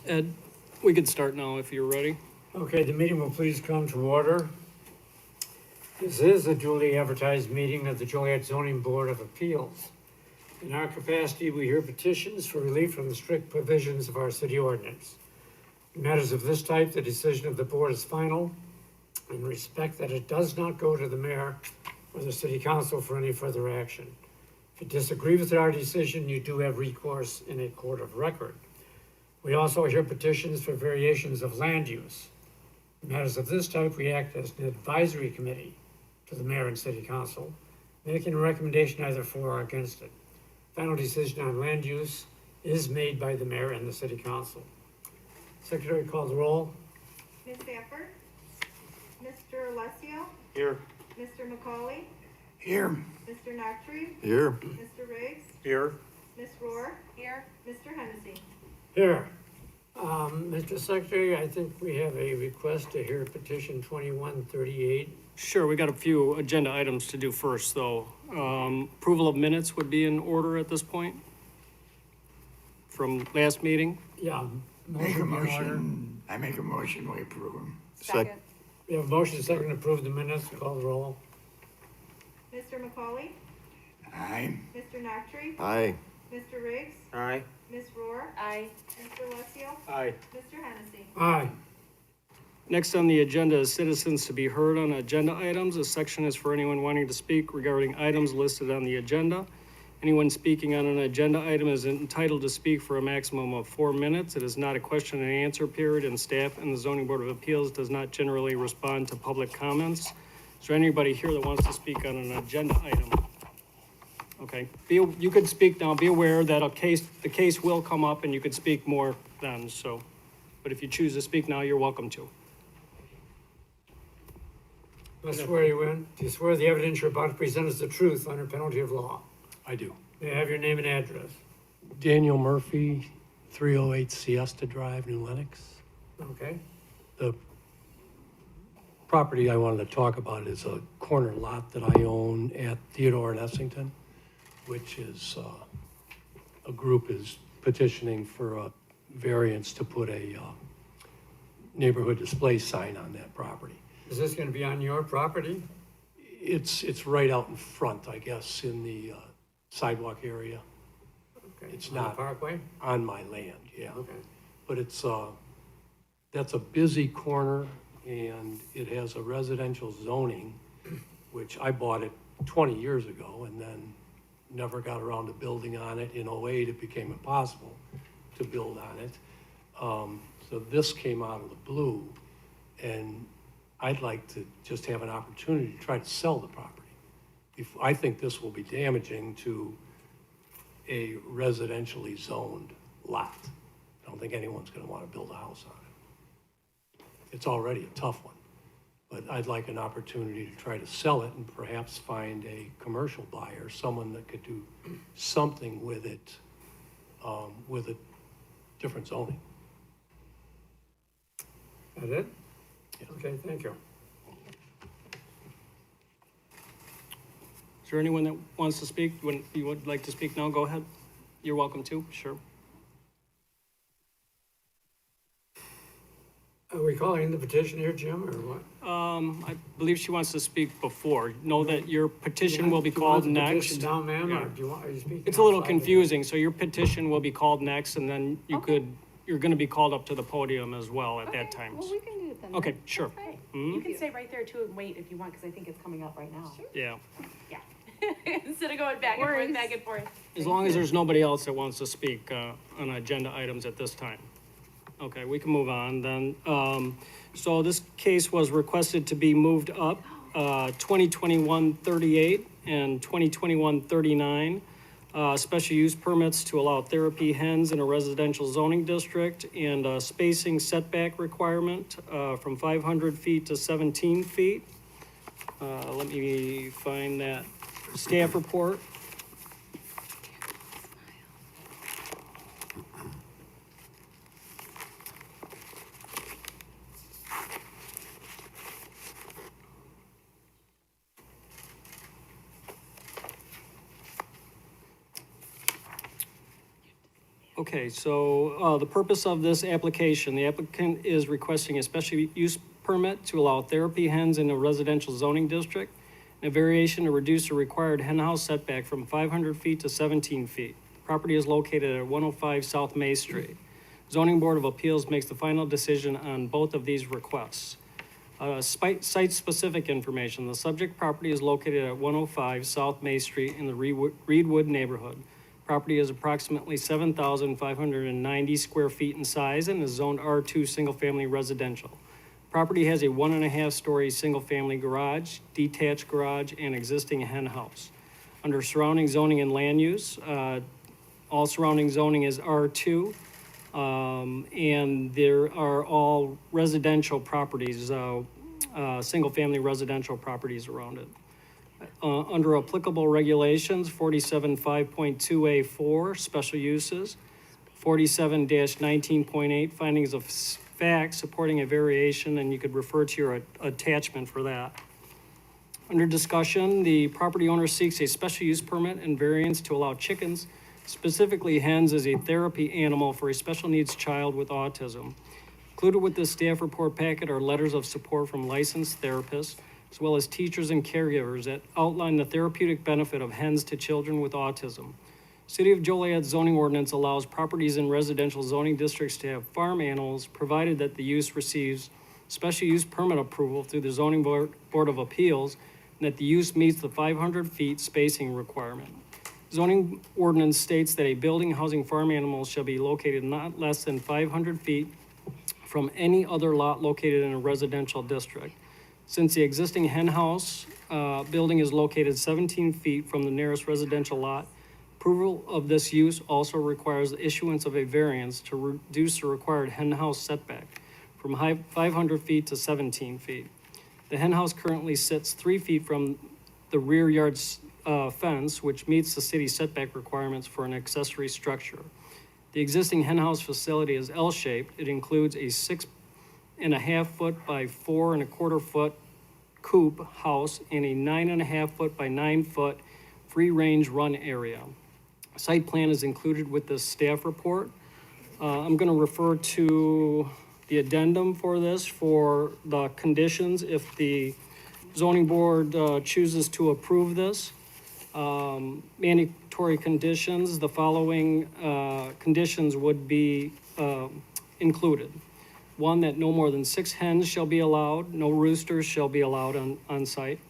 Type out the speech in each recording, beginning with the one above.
Ed, we could start now if you're ready. Okay, the meeting will please come to order. This is a duly advertised meeting of the Joliet Zoning Board of Appeals. In our capacity, we hear petitions for relief from the strict provisions of our city ordinance. In matters of this type, the decision of the board is final in respect that it does not go to the mayor or the city council for any further action. If you disagree with our decision, you do have recourse in a court of record. We also hear petitions for variations of land use. In matters of this type, we act as an advisory committee to the mayor and city council, making a recommendation either for or against it. Final decision on land use is made by the mayor and the city council. Secretary, call the roll. Ms. Safford? Mr. Alessio? Here. Mr. McCauley? Here. Mr. Noctry? Here. Mr. Riggs? Here. Ms. Rohr? Here. Mr. Hennessy? Here. Mr. Secretary, I think we have a request to hear petition 2138. Sure, we got a few agenda items to do first, though. Approval of minutes would be in order at this point from last meeting. Yeah. Make a in order. motion. I make a motion, we approve them. Second. We have a motion second to approve the minutes. Call the roll. Mr. McCauley? Aye. Mr. Noctry? Aye. Mr. Riggs? Aye. Ms. Rohr? Aye. Mr. Alessio? Aye. Mr. Hennessy? Aye. Next on the agenda is citizens to be heard on agenda items. This section is for anyone wanting to speak regarding items listed on the agenda. Anyone speaking on an agenda item is entitled to speak for a maximum of 4 minutes. It is not a question and answer period, and staff and the Zoning Board of Appeals does not generally respond to public comments. Is there anybody here that wants to speak on an agenda item? Okay, you could speak now. Be aware that the case will come up and you could speak more then, so. But if you choose to speak now, you're welcome to. I swear you in. Do you swear the evidence you're about to present is the truth under penalty of law? I do. May I have your name and address? Daniel Murphy, 308 Siesta Drive, New Lenox. Okay. The property I wanted to talk about is a corner lot that I own at Theodore and Essington, which is, a group is petitioning for a variance to put a neighborhood display sign on that property. Is this going to be on your property? It's right out in front, I guess, in the sidewalk area. Okay. It's On the not. Parkway? On my land, yeah. Okay. But it's, that's a busy corner, and it has a residential zoning, which I bought it 20 years ago and then never got around to building on it. In '08, it became impossible to build on it. So this came out of the blue, and I'd like to just have an opportunity to try to sell the property. I think this will be damaging to a residentially zoned lot. I don't think anyone's gonna wanna build a house on it. It's already a tough one, but I'd like an opportunity to try to sell it and perhaps find a commercial buyer, someone that could do something with it, with a different zoning. That it? Yeah. Okay, thank you. Is there anyone that wants to speak? When you would like to speak now, go ahead. You're welcome to, sure. Are we calling the petition here, Jim, or what? I believe she wants to speak before. Know that your petition will be Do you want called the next. petition down, ma'am, Yeah. or do you want, are you speaking? It's a little outside of it? confusing, so your petition will be called next, and then Okay. you're gonna be called up to the podium as well at that time. Well, we can do it then. Okay, sure. That's right. Mhm. You can stay right there too and wait if you want, because I think it's coming up right now. Yeah, Yeah. Instead of going back and forth, back and forth. as long as there's nobody else that wants to speak on agenda items at this time. Okay, we can move on then. So this case was requested to be moved up, 2021-38 and 2021-39. Special use permits to allow therapy hens in a residential zoning district, and a spacing setback requirement from 500 feet to 17 feet. Let me find that staff report. Okay, so the purpose of this application, the applicant is requesting a special use permit to allow therapy hens in a residential zoning district, and a variation to reduce the required hen house setback from 500 feet to 17 feet. The property is located at 105 South May Street. Zoning Board of Appeals makes the final decision on both of these requests. Site-specific information, the subject property is located at 105 South May Street in the Reedwood neighborhood. Property is approximately 7,590 square feet in size and is zoned R2 single-family residential. Property has a 1.5-story single-family garage, detached garage, and existing hen house. Under surrounding zoning and land use, all surrounding zoning is R2, and there are all residential properties, single-family residential properties around it. Under applicable regulations, 47.5.2A4, special uses, 47-19.8, findings of fact supporting a variation, and you could refer to your attachment for that. Under discussion, the property owner seeks a special use permit and variance to allow chickens, specifically hens, as a therapy animal for a special needs child with autism. Included with this staff report packet are letters of support from licensed therapists, as well as teachers and caregivers that outline the therapeutic benefit of hens to children with autism. City of Joliet zoning ordinance allows properties in residential zoning districts to have farm animals, provided that the use receives special use permit approval through the Zoning Board of Appeals, and that the use meets the 500 feet spacing requirement. Zoning ordinance states that a building housing farm animals shall be located not less than 500 feet from any other lot located in a residential district. Since the existing hen house building is located 17 feet from the nearest residential lot, approval of this use also requires the issuance of a variance to reduce the required hen house setback from 500 feet to 17 feet. The hen house currently sits 3 feet from the rear yard fence, which meets the city setback requirements for an accessory structure. The existing hen house facility is L-shaped. It includes a 6.5 foot by 4.25 foot coop house and a 9.5 foot by 9 foot free range run area. Site plan is included with the staff report. I'm going to refer to the addendum for this for the conditions if the zoning board chooses to approve this. Mandatory conditions, the following conditions would be included. One, that no more than 6 hens shall be allowed, no roosters shall be allowed on site.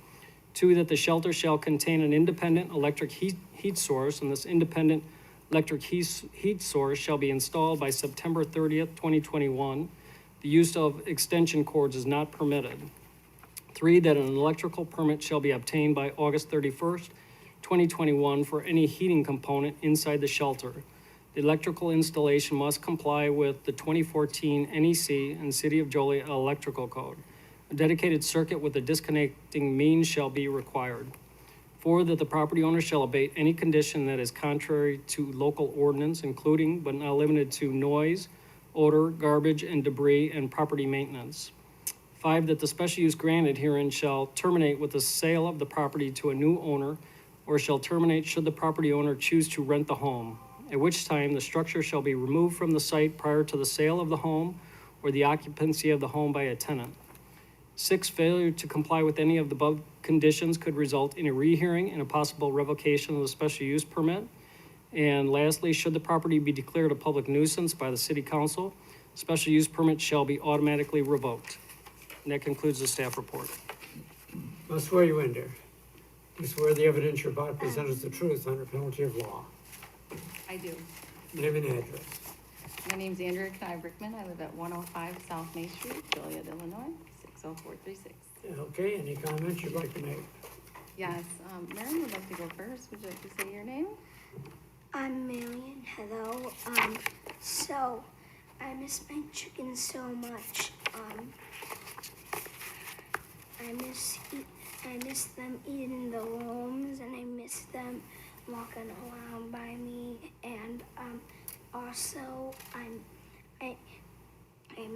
2, that the shelter shall contain an independent electric heat source, and this independent electric heat source shall be installed by September 30th, 2021. The use of extension cords is not permitted. 3, that an electrical permit shall be obtained by August 31st, 2021 for any heating component inside the shelter. The electrical installation must comply with the 2014 NEC and City of Joliet Electrical Code. A dedicated circuit with a disconnecting means shall be required. 4, that the property owner shall abate any condition that is contrary to local ordinance, including but not limited to noise, odor, garbage, and debris, and property maintenance. 5, that the special use granted herein shall terminate with the sale of the property to a new owner, or shall terminate should the property owner choose to rent the home, at which time the structure shall be removed from the site prior to the sale of the home or the occupancy of the home by a tenant. 6, failure to comply with any of the above conditions could result in a rehearing and a possible revocation of the special use permit. And lastly, should the property be declared a public nuisance by the city council, special use permit shall be automatically revoked. And that concludes the staff report. I'll swear you in there. You swear the evidence you're about to present is the truth under penalty of law. I do. Name and address. My name's Andrea Knive-Rickman. I live at 105 South Main Street, Joliet, Illinois, 60436. Okay, any comments you'd like to make? Yes, Mary would like to go first. Would you like to say your name? I'm Marion. Hello. So I miss my chickens so much. I miss them eating the worms, and I miss them walking around by me, and also I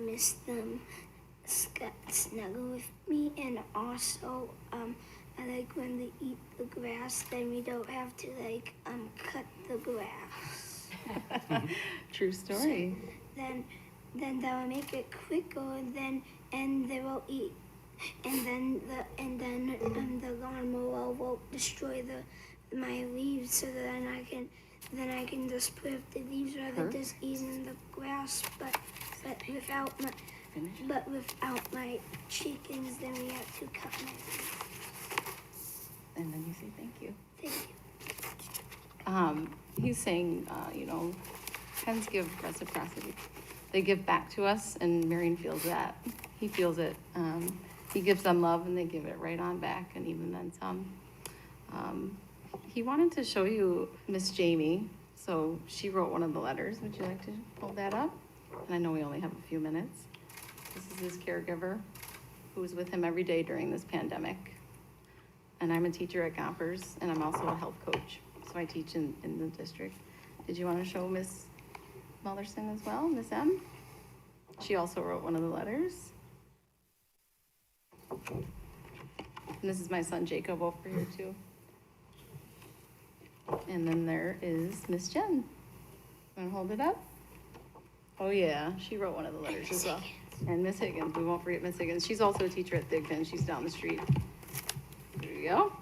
miss them snuggle with me, and also I like when they eat the grass, then we don't have to cut the grass. True story. Then they'll make it quicker. And they will eat. And then the lawnmower will destroy my leaves, so that I can just put up the leaves rather than just eating the grass. But without my chickens, then we have to cut my leaves. And then you say thank you. Thank you. He's saying, hens give reciprocity. They give back to us, and Marion feels that. He feels it. He gives them love, and they give it right on back, and even then some. He wanted to show you Miss Jamie, so she wrote one of the letters. Would you like to hold that up? And I know we only have a few minutes. This is his caregiver, who was with him every day during this pandemic. And I'm a teacher at Gompers, and I'm also a health coach, so I teach in the district. Did you want to show Miss Mullerson as well, Miss M? She also wrote one of the letters. And this is my son Jacob over here too. And then there is Miss Jen. Want to hold it up? Oh yeah, she wrote one of the letters as well. And Miss Higgins, we won't forget Miss Higgins. She's also a teacher at Thigpen. She's down the street. There you go.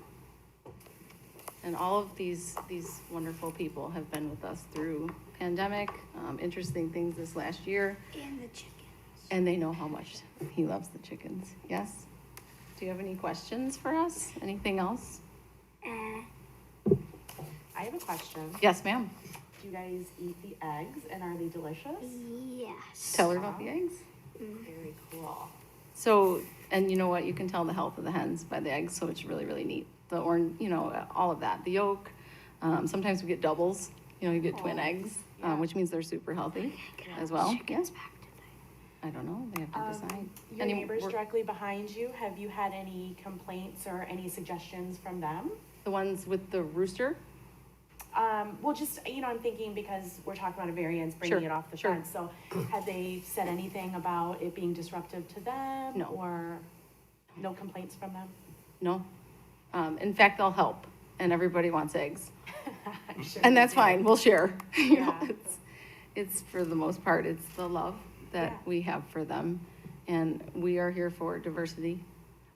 And all of these wonderful people have been with us through pandemic, interesting things this last year. And the chickens. And they know how much he loves the chickens. Yes? Do you have any questions for us? Anything else? I have a question. Yes, ma'am. Do you guys eat the eggs, and are they delicious? Yes. Tell her about the eggs. Very cool. So, and you know what? You can tell the health of the hens by the eggs, so it's really, really neat. The orange, all of that. The yolk. Sometimes we get doubles. You get twin eggs, yeah. which means they're super healthy as well. Yes. I don't know. They have to decide. Your neighbors directly behind you, have you had any complaints or any suggestions from them? The ones with the rooster? Well, just, I'm thinking because we're talking about a variance, bringing Sure, it off the sure. fence. So have they said anything about it being disruptive to them? No. Or no complaints from them? No. In fact, they'll help, and everybody wants eggs. I'm sure And they that's do. fine, we'll share. Yeah. It's for the most part, it's the love that Yeah. we have for them. And we are here for diversity.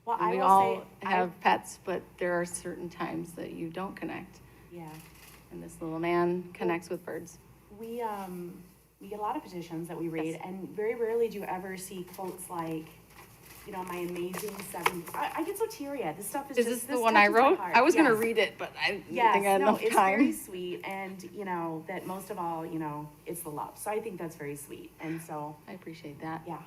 Well, And I we will all say, have pets, but there are certain times that you don't connect. yeah, And this little man connects with birds. we get a lot of petitions that we read, Yes. and very rarely do you ever see quotes like, my amazing 7. I get so teary-eyed. This stuff is Is just, this the one I touches my wrote? heart. I was gonna Yes. read it, but I didn't Yes, think I had no, enough it's very time. sweet, and that most of all, it's the love. So I think that's very sweet, and so I appreciate that. yeah.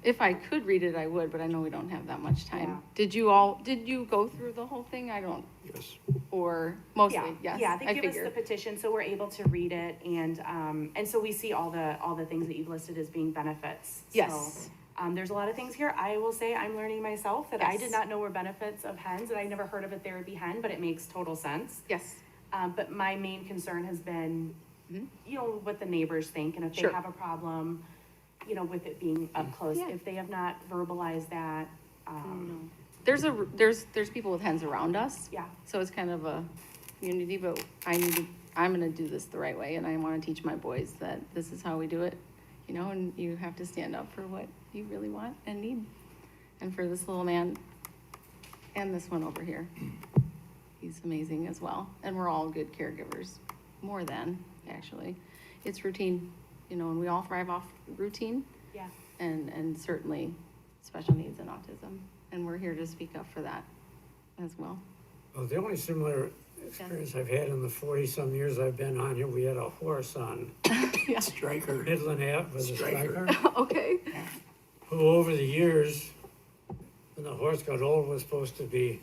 If I could read it, I would, but I know we don't have that much time. Yeah. Did you go through the whole thing? I don't, Yes. or mostly, yes, Yeah, they I give us figure. the petition, so we're able to read it, and so we see all the things that you've listed as being benefits. Yes. So, there's a lot of things here. I will say I'm learning myself that I Yes. did not know were benefits of hens, and I never heard of a therapy hen, but it makes total sense. Yes, But my main concern has been, what the neighbors think, and if they Sure. have a problem, with it being up close, Yeah. if they have not verbalized that, there's people with hens around us. yeah. So it's kind of a community, but I'm gonna do this the right way, and I wanna teach my boys that this is how we do it, and you have to stand up for what you really want and need. And for this little man, and this one over here, he's amazing as well, and we're all good caregivers, more than, actually. It's routine, and we all thrive off routine, Yeah. and certainly special needs and autism, and we're here to speak up for that as well. Well, the only similar experience I've had in the 40-some years I've been on here, we had a horse on Striker. Midland Ave with a Striker. striker, Okay. who over the years, when the horse got old, was supposed to be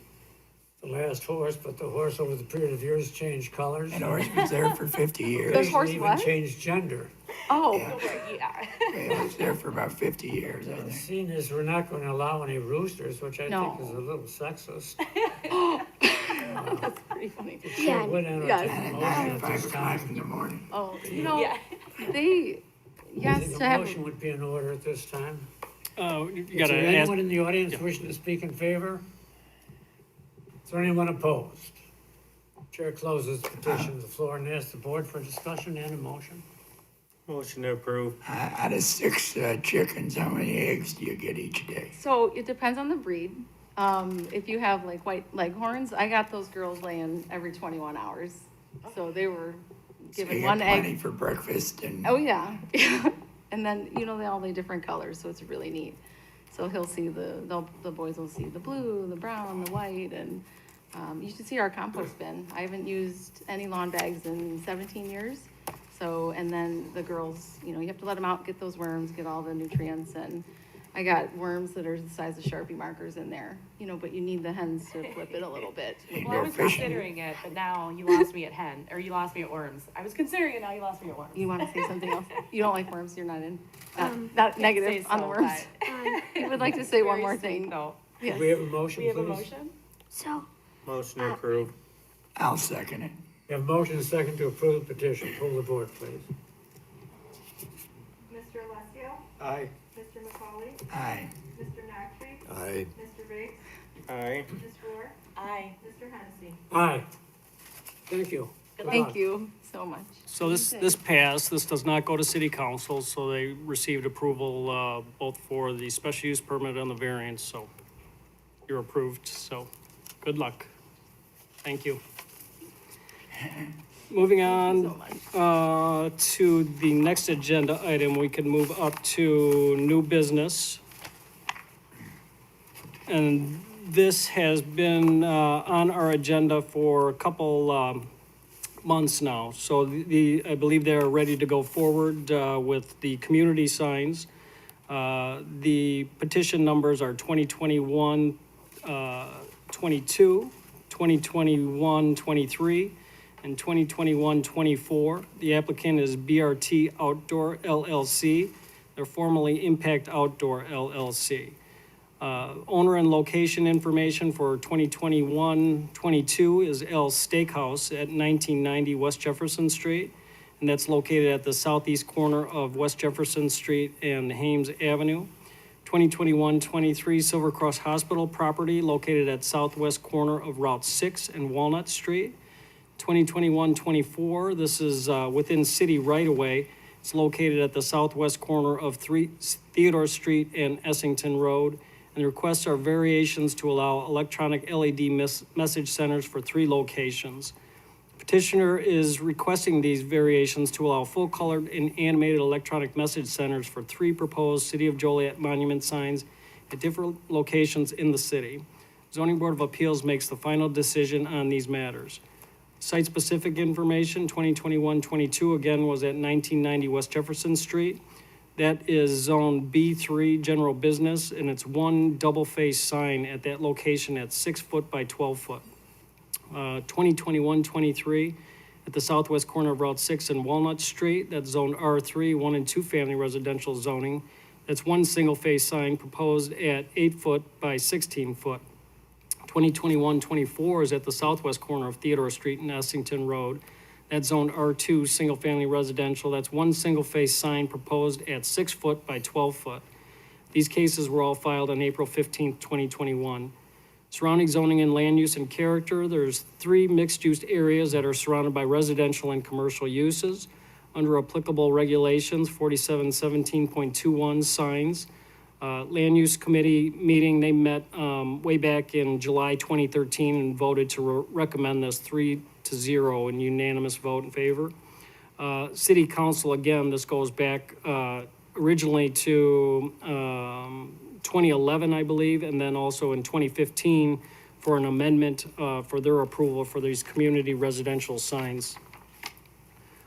the last horse, but the horse over the period of years changed colors. And horse was there for 50 years. The horse Occasionally what? even changed gender. Oh, Yeah. Yeah, it was there for about 50 years, I think. Seeing as we're not going to allow any roosters, which I No. think is a little sexist, that's pretty funny. sure would entertain Yes. a And motion at at 5 this o'clock time. in the morning. Oh, Yeah. they, I yes, think to a have, motion would be in order at this time. You Is gotta there ask, anyone in the audience wishing to speak in favor? Is there anyone opposed? Chair closes the petition to the floor and asks the board for discussion and a motion. Motion to approve. Out of 6 chickens, how many eggs do you get each day? So it depends on the breed. If you have like white leghorns, I got those girls laying every 21 hours. So they were So given you one get egg. plenty for breakfast and Oh, yeah. And then, you know, they all lay different colors, so it's really neat. So he'll see the boys will see the blue, the brown, the white, and, you should see our compost bin. I haven't used any lawn bags in 17 years. So, and then the girls, you know, you have to let them out, get those worms, get all the nutrients, and I got worms that are the size of Sharpie markers in there, you know, but you need the hens to flip it a little bit. ain't Well, I no was fishing. considering it, but now you lost me at hen, or you lost me at worms. I was considering it, now you lost me at worms. You want to say something else? You don't like worms, you're not in, not Can't negative say on the so, worms. but- You would like to say one Very more sweet, thing? though. Yes. We have a motion, We have a please. motion? So, Motion to approve. I'll second it. We have a motion and a second to approve the petition. Pull the board, please. Mr. Alessio, Aye. Mr. McCauley, Aye. Mr. Noctre, Aye. Mr. Riggs, Aye. Ms. Rohr, Aye. Mr. Hennessy. Aye. Thank you. Good Thank luck. you so much. So this passed, this does not go to city council, so they received approval, both for the special use permit and the variance, so you're approved, so good luck. Thank you. Moving on, to the next agenda item, we can move up to new business. And this has been, on our agenda for a couple, months now. So I believe they're ready to go forward with the community signs. The petition numbers are 2021, 22, 2021, 23, and 2021, 24. The applicant is BRT Outdoor LLC. They're formerly Impact Outdoor LLC. Owner and location information for 2021-22 is L Steakhouse at 1990 West Jefferson Street, and that's located at the southeast corner of West Jefferson Street and Hames Avenue. 2021-23 Silver Cross Hospital property located at southwest corner of Route 6 and Walnut Street. 2021-24, this is within city right-of-way. It's located at the southwest corner of Theodore Street and Essington Road. And the requests are variations to allow electronic LED message centers for 3 locations. Petitioner is requesting these variations to allow full-colored and animated electronic message centers for 3 proposed City of Joliet monument signs at different locations in the city. Zoning Board of Appeals makes the final decision on these matters. Site-specific information, 2021-22, again, was at 1990 West Jefferson Street. That is Zone B3, General Business, and it's one double-face sign at that location at 6 foot by 12 foot. 2021-23, at the southwest corner of Route 6 and Walnut Street, that's Zone R3, 1 and 2 family residential zoning. That's one single-face sign proposed at 8 foot by 16 foot. 2021-24 is at the southwest corner of Theodore Street and Essington Road. That's Zone R2, single-family residential. That's one single-face sign proposed at 6 foot by 12 foot. These cases were all filed on April 15th, 2021. Surrounding zoning and land use and character, there's 3 mixed-use areas that are surrounded by residential and commercial uses. Under applicable regulations, 4717.21 signs. Land Use Committee meeting, they met way back in July 2013 and voted to recommend this 3-0 in unanimous vote in favor. City Council, again, this goes back originally to 2011, I believe, and then also in 2015 for an amendment for their approval for these community residential signs.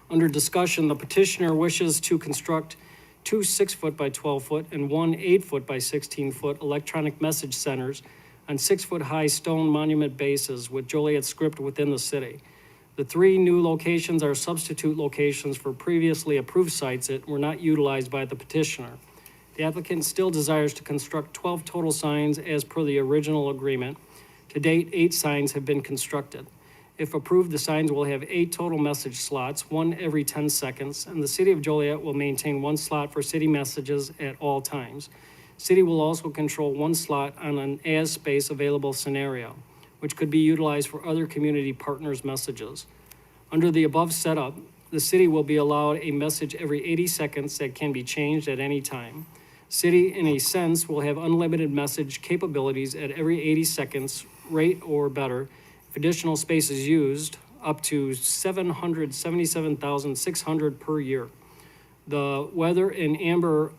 Under discussion, the petitioner wishes to construct 2 6 foot by 12 foot and 1 8 foot by 16 foot electronic message centers on 6 foot high stone monument bases with Joliet script within the city. The 3 new locations are substitute locations for previously approved sites that were not utilized by the petitioner. The applicant still desires to construct 12 total signs as per the original agreement. To date, 8 signs have been constructed. If approved, the signs will have 8 total message slots, 1 every 10 seconds, and the City of Joliet will maintain 1 slot for city messages at all times. City will also control 1 slot on an as space available scenario. which could be utilized for other community partners' messages. Under the above setup, the city will be allowed a message every 80 seconds that can be changed at any time. City, in a sense, will have unlimited message capabilities at every 80 seconds rate or better. If additional space is used, up to 777,600 per year. The weather in amber,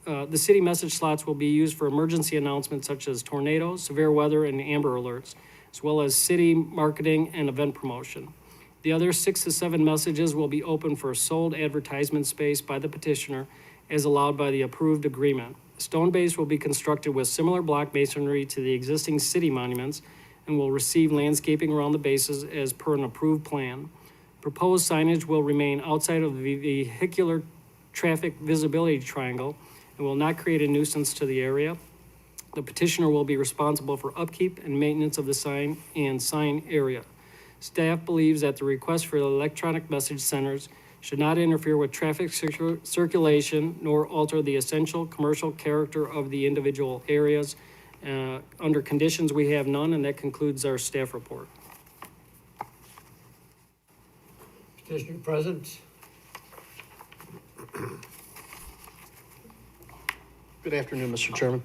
the city message slots will be used for emergency announcements such as tornadoes, severe weather, and amber alerts, as well as city marketing and event promotion. The other 6 to 7 messages will be open for sold advertisement space by the petitioner as allowed by the approved agreement. Stone base will be constructed with similar block masonry to the existing city monuments and will receive landscaping around the bases as per an approved plan. Proposed signage will remain outside of the vehicular traffic visibility triangle and will not create a nuisance to the area. The petitioner will be responsible for upkeep and maintenance of the sign and sign area. Staff believes that the request for the electronic message centers should not interfere with traffic circulation nor alter the essential commercial character of the individual areas. Under conditions, we have none, and that concludes our staff report. Petitioner present. Good afternoon, Mr. Chairman.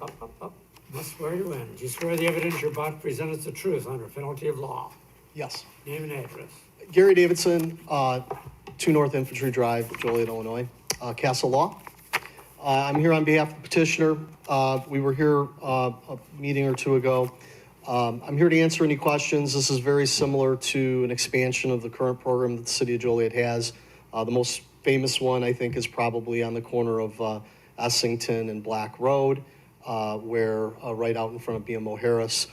Must swear you in. Do you swear the evidence you're about to present is the truth under penalty of law? Yes. Name and address. Gary Davidson, 2 North Infantry Drive, Joliet, Illinois, Castle Law. I'm here on behalf of the petitioner. We were here a meeting or two ago. I'm here to answer any questions. This is very similar to an expansion of the current program that the city of Joliet has. The most famous one, I think, is probably on the corner of Essington and Black Road, where right out in front of BMO Harris,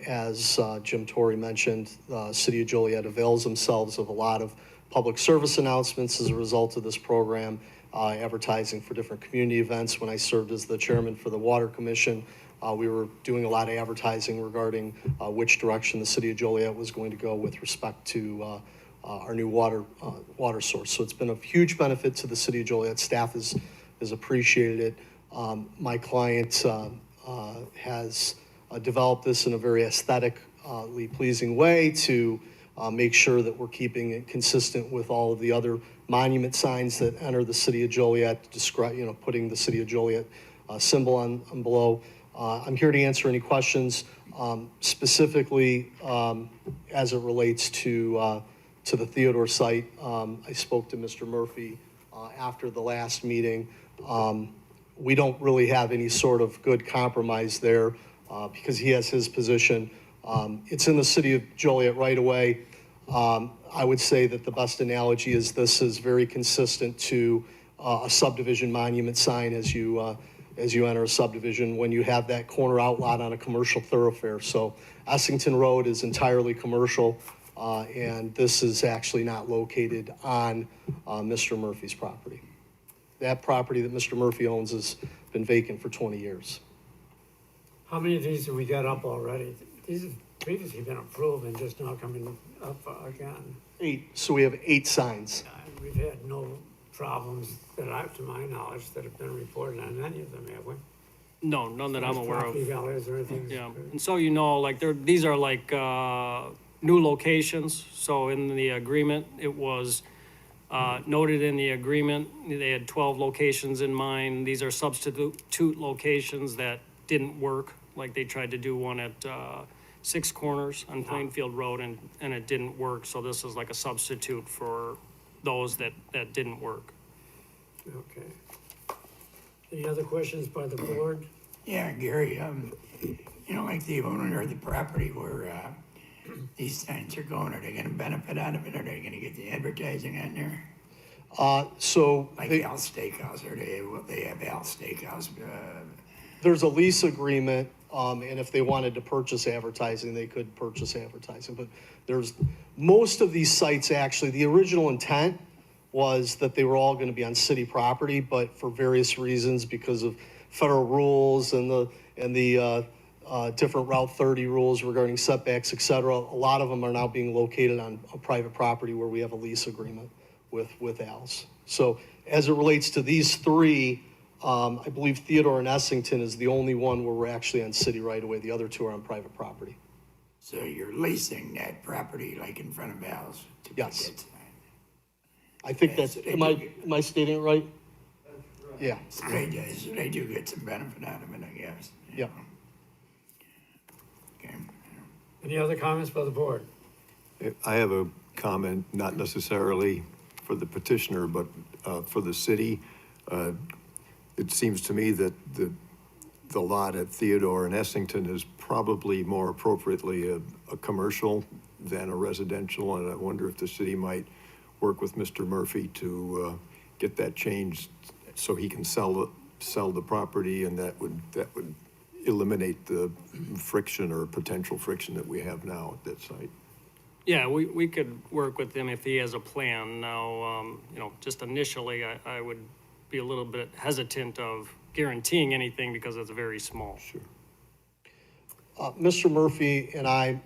as Jim Torrey mentioned, the city of Joliet avails themselves of a lot of public service announcements as a result of this program, advertising for different community events. When I served as the chairman for the Water Commission, we were doing a lot of advertising regarding which direction the city of Joliet was going to go with respect to our new water source. So it's been a huge benefit to the city of Joliet. Staff has appreciated it. My client has developed this in a very aesthetically pleasing way to make sure that we're keeping it consistent with all of the other monument signs that enter the city of Joliet, putting the city of Joliet symbol on below. I'm here to answer any questions, specifically as it relates to the Theodore site. I spoke to Mr. Murphy after the last meeting. We don't really have any sort of good compromise there because he has his position. It's in the city of Joliet right away. I would say that the best analogy is this is very consistent to a subdivision monument sign as you enter a subdivision when you have that corner outlot on a commercial thoroughfare. So Essington Road is entirely commercial, and this is actually not located on Mr. Murphy's property. That property that Mr. Murphy owns has been vacant for 20 years. How many of these have we got up already? These have previously been approved and just now coming up again. 8. So we have 8 signs. We've had no problems that to my knowledge, that have been reported on any of them, have we? No, none that I'm aware of. Property values or anything? Yeah, and so you know, like these are like new locations. So in the agreement, it was noted in the agreement, they had 12 locations in mind. These are substitute locations that didn't work. Like they tried to do one at 6 Corners on Plainfield Road and it didn't work. So this is like a substitute for those that didn't work. Okay. Any other questions by the board? Yeah, Gary, like the owner of the property where these signs are going, are they gonna benefit out of it? Are they gonna get the advertising on there? So Like Al's Steakhouse, or they have Al's Steakhouse? there's a lease agreement, and if they wanted to purchase advertising, they could purchase advertising. But there's most of these sites, actually, the original intent was that they were all going to be on city property, but for various reasons, because of federal rules and the different Route 30 rules regarding setbacks, et cetera, a lot of them are now being located on a private property where we have a lease agreement with Al's. So as it relates to these 3, I believe Theodore and Essington is the only one where we're actually on city right away. The other 2 are on private property. So you're leasing that property like in front of Val's to put that Yes. sign? I think Yeah, that's, so they am I, do get- am I stating it right? Yeah, So they do get some benefit out of it, I guess. you Yep. know. Okay. Any other comments by the board? I have a comment, not necessarily for the petitioner, but for the city. It seems to me that the lot at Theodore and Essington is probably more appropriately a commercial than a residential, and I wonder if the city might work with Mr. Murphy to get that changed so he can sell the property, and that would eliminate the friction or potential friction that we have now at that site. Yeah, we could work with him if he has a plan. Now, just initially, I would be a little bit hesitant of guaranteeing anything because it's very small. Sure. Mr. Murphy and I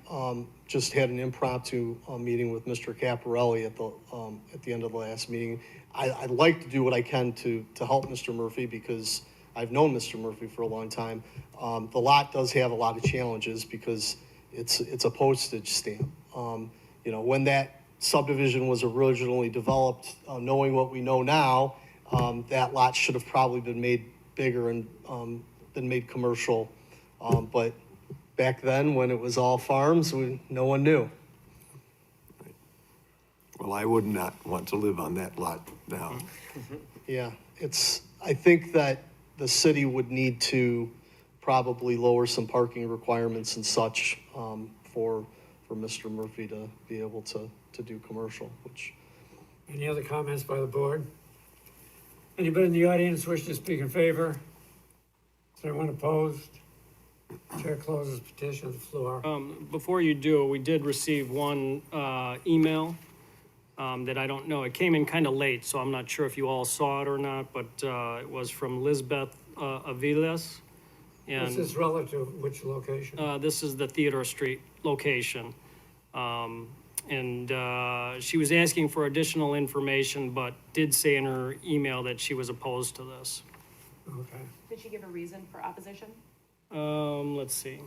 just had an impromptu meeting with Mr. Caparelli at the end of the last meeting. I'd like to do what I can to help Mr. Murphy because I've known Mr. Murphy for a long time. The lot does have a lot of challenges because it's a postage stamp. When that subdivision was originally developed, knowing what we know now, that lot should have probably been made bigger and been made commercial. But back then, when it was all farms, no one knew. Well, I would not want to live on that lot now. Yeah, I think that the city would need to probably lower some parking requirements and such for Mr. Murphy to be able to do commercial, which. Any other comments by the board? Anybody in the audience wish to speak in favor? Is there anyone opposed? Chair closes petition of the floor. Before you do, we did receive one email that I don't know, it came in kind of late, so I'm not sure if you all saw it or not, but it was from Lisbeth Aviles. This And is relative to which location? this is the Theodore Street location. And she was asking for additional information, but did say in her email that she was opposed to this. Okay. Did she give a reason for opposition? Let's see.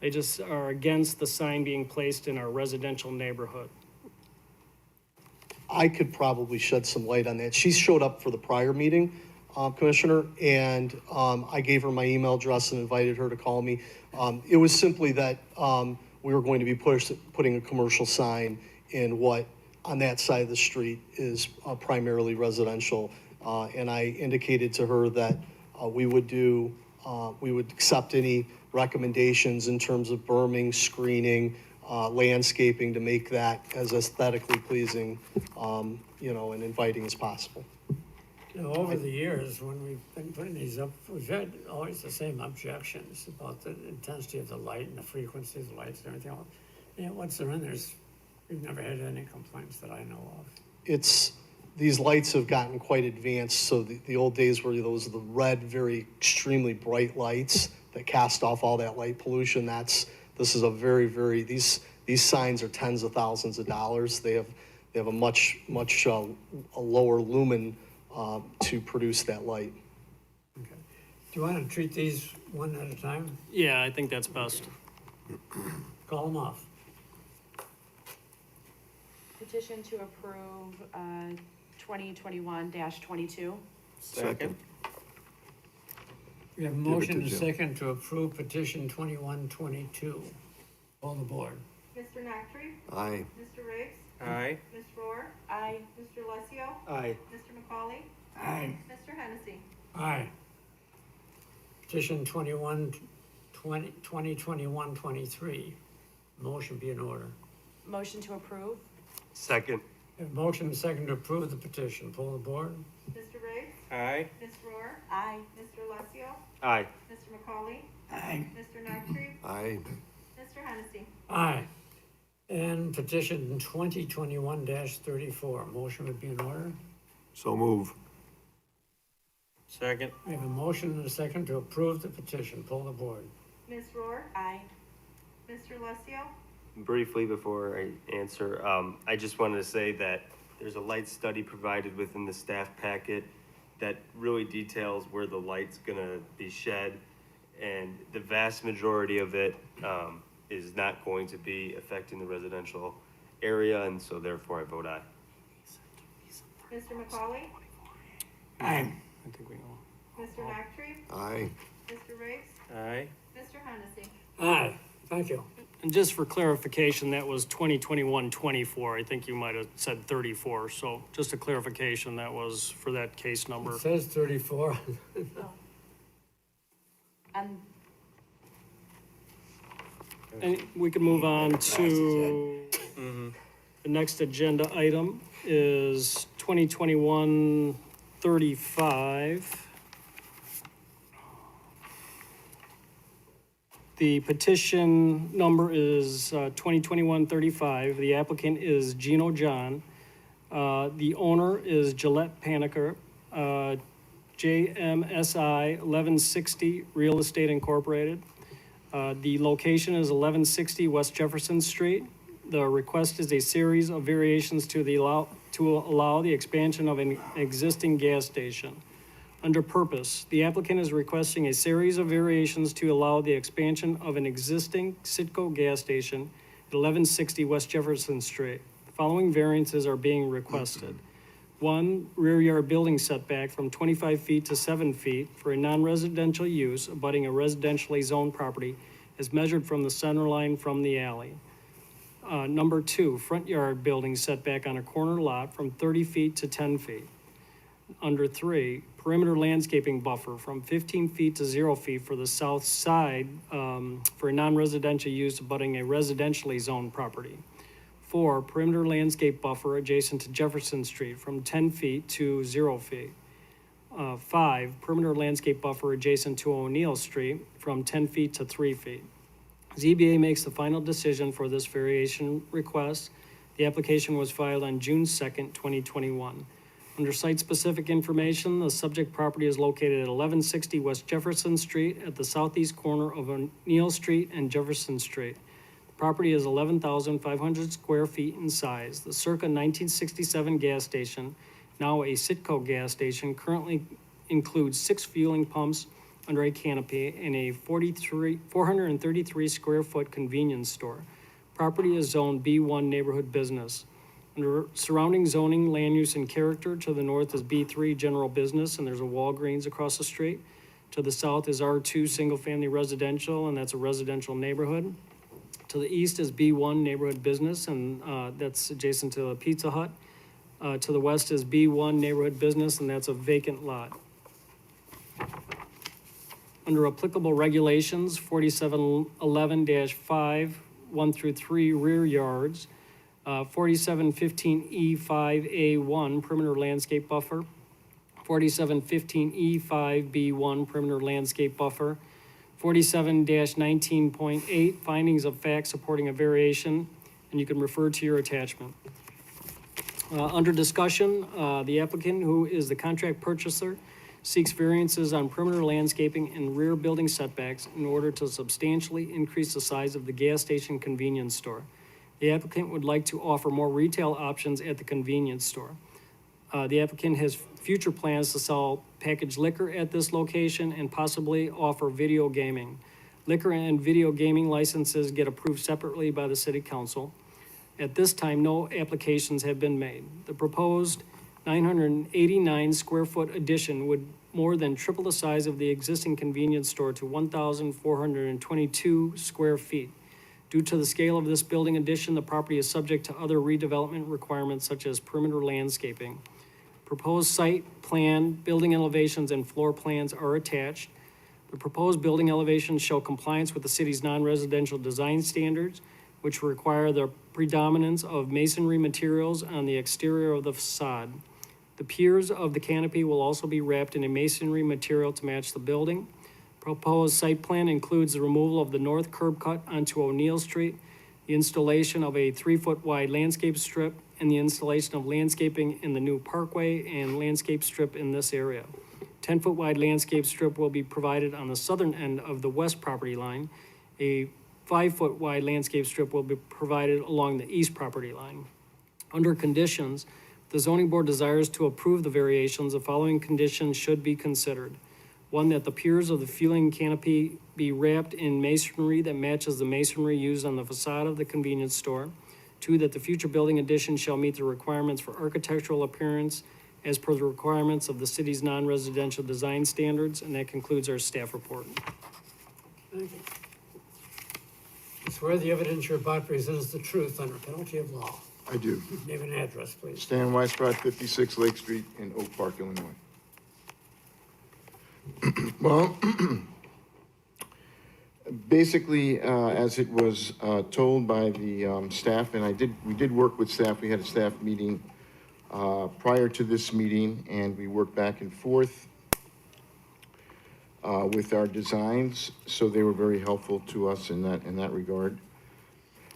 They just are against the sign being placed in our residential neighborhood. I could probably shed some light on that. She showed up for the prior meeting, Commissioner, and I gave her my email address and invited her to call me. It was simply that we were going to be putting a commercial sign in what, on that side of the street, is primarily residential. And I indicated to her that we would accept any recommendations in terms of berming, screening, landscaping to make that as aesthetically pleasing, and inviting as possible. Over the years, when we've been putting these up, we've had always the same objections about the intensity of the light and the frequency of the lights and everything else. And once they're in there, we've never had any complaints that I know of. These lights have gotten quite advanced, so the old days were those the red, very extremely bright lights that cast off all that light pollution. This is a very, very, these signs are tens of thousands of dollars. They have a much a lower lumen to produce that light. Okay. Do you want to treat these one at a time? Yeah, I think that's best. Call them off. Petition to approve 2021-22. Second. We have a Give it motion to and a Jim. second to approve petition 2122. All the board. Mr. Nactry? Aye. Mr. Riggs? Aye. Ms. Rohr? Aye. Mr. Alessio? Aye. Mr. McCauley? Aye. Mr. Hennessy? Aye. Petition 2021-23. Motion be in order. Motion to approve? Second. We have a motion and a second to approve the petition. Pull the board. Mr. Riggs? Aye. Ms. Rohr? Aye. Mr. Alessio? Aye. Mr. McCauley? Aye. Mr. Nactry? Aye. Mr. Hennessy? Aye. And petition 2021-34. Motion would be in order. So move. Second. We have a motion and a second to approve the petition. Pull the board. Ms. Rohr? Aye. Mr. Alessio? Briefly before I answer, I just wanted to say that there's a light study provided within the staff packet that really details where the light's gonna be shed. and the vast majority of it, is not going to be affecting the residential area, and so therefore I vote aye. Mr. McCauley? Aye. I think we know. Mr. Dockery? Aye. Mr. Riggs? Aye. Mr. Hennessy? Aye, thank you. And just for clarification, that was 2021-24. I think you might have said 34. So just a clarification, that was for that case number. It says 34. And And we can move on to the next agenda item is 2021-35. The petition number is 2021-35. The applicant is Gino John. The owner is Gillette Paniker, JMSI 1160 Real Estate Incorporated. The location is 1160 West Jefferson Street. The request is a series of variations to allow the expansion of an existing gas station. Under purpose, the applicant is requesting a series of variations to allow the expansion of an existing Citgo gas station at 1160 West Jefferson Street. The following variances are being requested. 1, rear yard building setback from 25 feet to 7 feet for a non-residential use abutting a residentially zoned property as measured from the center line from the alley. Number 2, front yard building setback on a corner lot from 30 feet to 10 feet. Under 3, perimeter landscaping buffer from 15 feet to 0 feet for the south side for a non-residential use abutting a residentially zoned property. 4, perimeter landscape buffer adjacent to Jefferson Street from 10 feet to 0 feet. 5, perimeter landscape buffer adjacent to O'Neill Street from 10 feet to 3 feet. ZBA makes the final decision for this variation request. The application was filed on June 2nd, 2021. Under site-specific information, the subject property is located at 1160 West Jefferson Street at the southeast corner of O'Neill Street and Jefferson Street. The property is 11,500 square feet in size. The circa 1967 gas station, now a Citgo gas station, currently includes 6 fueling pumps under a canopy and a 433 square foot convenience store. Property is zoned B1 neighborhood business. Under surrounding zoning, land use, and character, to the north is B3 general business, and there's a Walgreens across the street. To the south is R2 single-family residential, and that's a residential neighborhood. To the east is B1 neighborhood business, and that's adjacent to a Pizza Hut. To the west is B1 neighborhood business, and that's a vacant lot. Under applicable regulations, 4711-5, 1 through 3 rear yards, 4715E5A1 perimeter landscape buffer, 4715E5B1 perimeter landscape buffer, 47-19.8 findings of fact supporting a variation, and you can refer to your attachment. Under discussion, the applicant, who is the contract purchaser, seeks variances on perimeter landscaping and rear building setbacks in order to substantially increase the size of the gas station convenience store. The applicant would like to offer more retail options at the convenience store. The applicant has future plans to sell packaged liquor at this location and possibly offer video gaming. Liquor and video gaming licenses get approved separately by the city council. At this time, no applications have been made. The proposed 989 square foot addition would more than triple the size of the existing convenience store to 1,422 square feet. Due to the scale of this building addition, the property is subject to other redevelopment requirements such as perimeter landscaping. Proposed site plan, building elevations, and floor plans are attached. The proposed building elevations show compliance with the city's non-residential design standards, which require the predominance of masonry materials on the exterior of the facade. The piers of the canopy will also be wrapped in a masonry material to match the building. Proposed site plan includes the removal of the north curb cut onto O'Neill Street, the installation of a 3-foot wide landscape strip, and the installation of landscaping in the new parkway and landscape strip in this area. 10-foot wide landscape strip will be provided on the southern end of the west property line. A 5-foot wide landscape strip will be provided along the east property line. Under conditions, if the zoning board desires to approve the variations, the following conditions should be considered. One, that the piers of the ceiling canopy be wrapped in masonry that matches the masonry used on the facade of the convenience store. Two, that the future building addition shall meet the requirements for architectural appearance as per the requirements of the city's non-residential design standards, and that concludes our staff report. Thank you. I swear the evidence you're about presents the truth under penalty of law. I do. Name and address, please. Stan Weisbrot, 56 Lake Street in Oak Park, Illinois. Well, basically, as it was told by the staff, and we did work with staff. We had a staff meeting prior to this meeting, and we worked back and forth with our designs, so they were very helpful to us in that regard.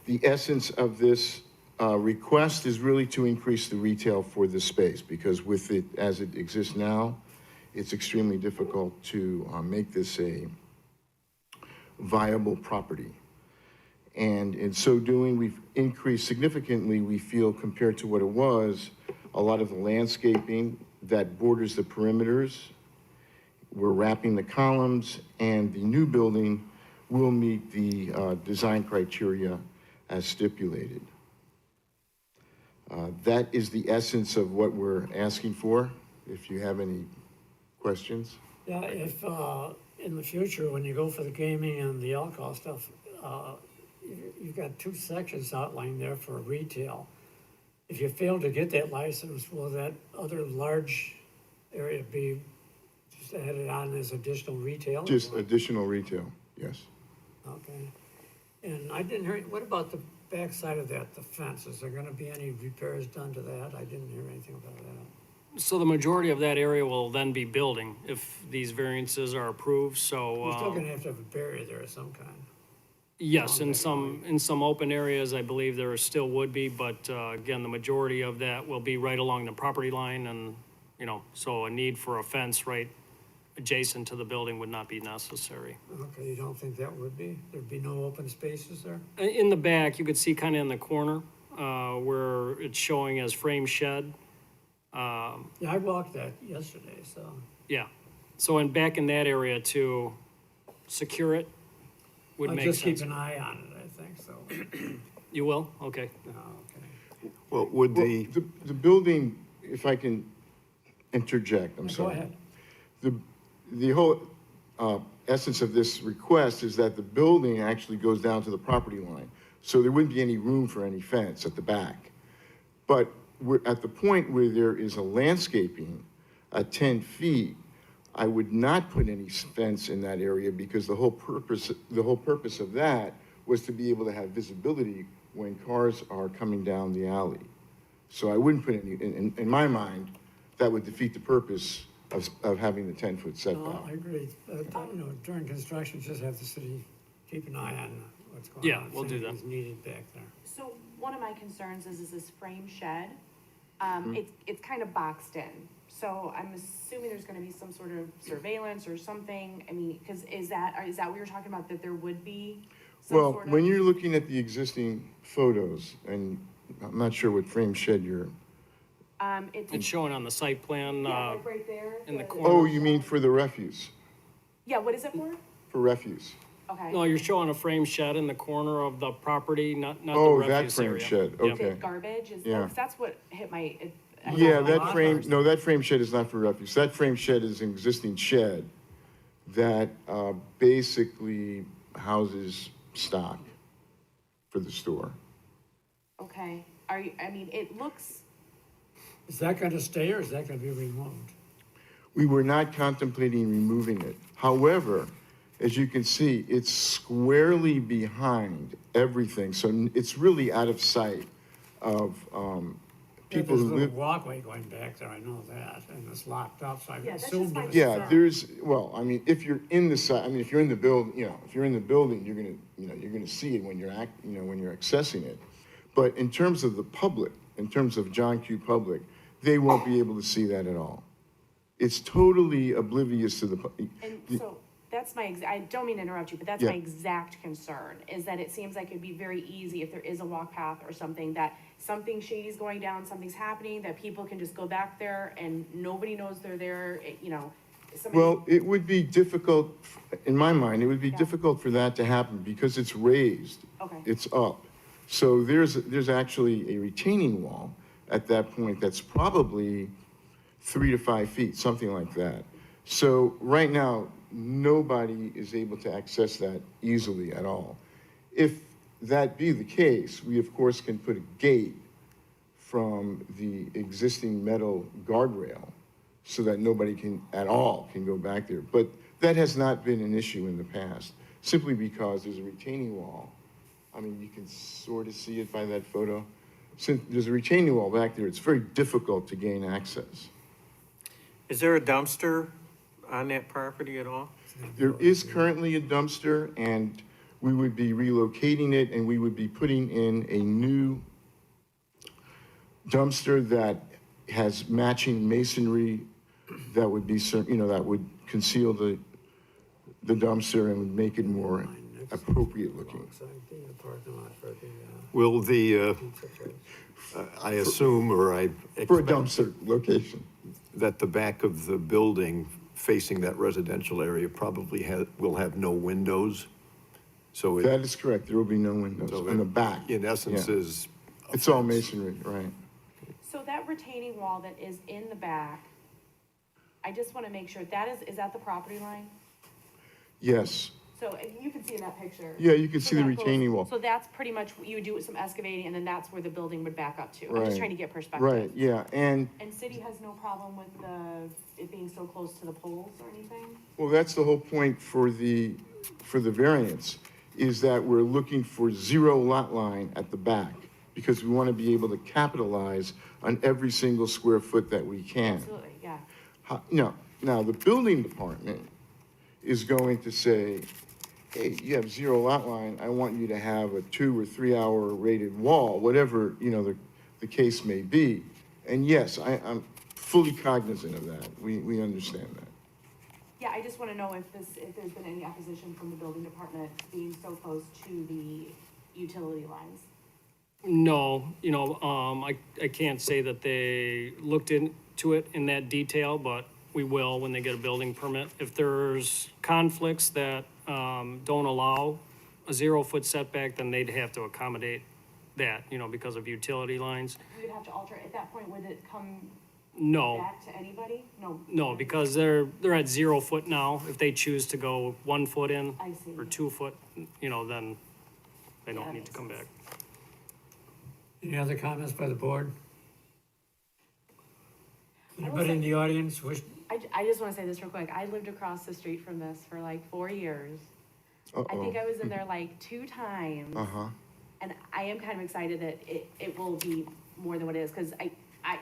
The essence of this request is really to increase the retail for this space, because with it as it exists now, it's extremely difficult to make this a viable property. And in so doing, we've increased significantly, we feel, compared to what it was, a lot of the landscaping that borders the perimeters. We're wrapping the columns, and the new building will meet the design criteria as stipulated. That is the essence of what we're asking for. If you have any questions. Yeah, if, in the future, when you go for the gaming and the alcohol stuff, you've got two sections outlined there for retail. If you fail to get that license, will that other large area be just added on as additional retail? Just additional retail, yes. Okay. And I didn't hear, what about the backside of that, the fence? Is there gonna be any repairs done to that? I didn't hear anything about that. So the majority of that area will then be building if these variances are approved, so. You're still gonna have to have a barrier there of some kind. Yes, in some open areas, I believe there still would be, but, again, the majority of that will be right along the property line and, so a need for a fence right adjacent to the building would not be necessary. Okay, you don't think that would be? There'd be no open spaces there? In the back, you could see kind of in the corner, where it's showing as frame shed. Yeah, I walked that yesterday, so. Yeah, so back in that area to secure it would I'll make just keep sense. an eye on it, I think, so. You will? Okay. Oh, okay. Well, would the, The building, if I can interject, I'm Go sorry. ahead. The whole essence of this request is that the building actually goes down to the property line. So there wouldn't be any room for any fence at the back. But we're at the point where there is a landscaping at 10 feet, I would not put any fence in that area because the whole purpose of that was to be able to have visibility when cars are coming down the alley. So I wouldn't put any, in my mind, that would defeat the purpose of having the 10-foot setback. No, I agree. During construction, just have the city keep an eye on what's going on. Yeah, we'll if do that. anything's needed back there. So one of my concerns is this frame shed. It's kind of boxed in. So I'm assuming there's gonna be some sort of surveillance or something. I mean, cause is that what you're talking about, that there would be some Well, sort of? when you're looking at the existing photos, and I'm not sure what frame shed you're, It's showing on the site plan, yeah, like right there. in the corner. oh, you mean for the refuse, Yeah, what is it for? for refuse? Okay. No, you're showing a frame shed in the corner of the property, not the Oh, refuse that frame area. shed, Yep. okay. Garbage is, Yeah. that's what hit my. Yeah, that frame shed is not for refuse. That frame shed is an existing shed that basically houses stock for the store. Okay, it looks, Is that gonna stay or is that gonna be removed? We were not contemplating removing it. However, as you can see, it's squarely behind everything, so it's really out of sight of people There's a who little live. walkway going back there, I know that, and it's locked up, so I Yeah, that's assumed just it my was. Yeah, there's, well, I mean, if you're in the site, I mean, if you're in the building, if you're in the building, you're gonna see it when you're when you're accessing it. But in terms of the public, in terms of John Q. Public, they won't be able to see that at all. It's totally oblivious to the. and so that's I don't mean to interrupt you, but that's Yeah. my exact concern, is that it seems like it'd be very easy if there is a walk path or something, that something shady's going down, something's happening, that people can just go back there and nobody knows they're there, somebody, Well, it would be difficult, in my mind, it would be Yeah. difficult for that to happen because it's raised. Okay. It's up. So there's actually a retaining wall at that point that's probably 3 to 5 feet, something like that. So right now, nobody is able to access that easily at all. If that be the case, we of course can put a gate from the existing metal guardrail so that nobody can go back there. But that has not been an issue in the past, simply because there's a retaining wall. I mean, you can sort of see it by that photo. Since there's a retaining wall back there, it's very difficult to gain access. Is there a dumpster on that property at all? There is currently a dumpster, and we would be relocating it, and we would be putting in a new dumpster that has matching masonry that would be, that would conceal the dumpster and would make it more appropriate looking. Will the, I assume, or I For a expect dumpster location. that the back of the building facing that residential area probably will have no windows? So That it, is correct. There will be no windows so on the it, back. in essence, Yeah. is. a It's all fence. masonry, right? so that retaining wall that is in the back, I just wanna make sure, is that the property line? Yes. So you can see in that picture. Yeah, you can So see the that goes- retaining wall. So that's pretty much, you would do some excavating, and then that's where the building would back up to. I'm Right. just trying to get perspective. Right, yeah, and, And city has no problem with it being so close to the poles or anything? well, that's the whole point for the variance, is that we're looking for 0 lot line at the back, because we want to be able to capitalize on every single square foot that we can. Absolutely, yeah. Now, the building department is going to say, hey, you have 0 lot line, I want you to have a 2 or 3 hour rated wall, whatever, the case may be. And yes, I'm fully cognizant of that. We understand that. Yeah, I just wanna know if there's been any opposition from the building department being so close to the utility lines. No, I can't say that they looked into it in that detail, but we will when they get a building permit. If there's conflicts that, don't allow a 0-foot setback, then they'd have to accommodate that, because of utility lines. We would have to alter, at that point, would it come No, back to anybody? No. no, because they're at 0 foot now. If they choose to go 1 foot in I see. or 2 foot, then they Yeah, don't need makes to come sense. back. Any other comments by the board? Anybody in the audience wish, I just wanna say this real quick. I lived across the street from this for like 4 years. I think I was in there like 2 times. Uh-huh. And I am kind of excited that it will be more than what it is, because I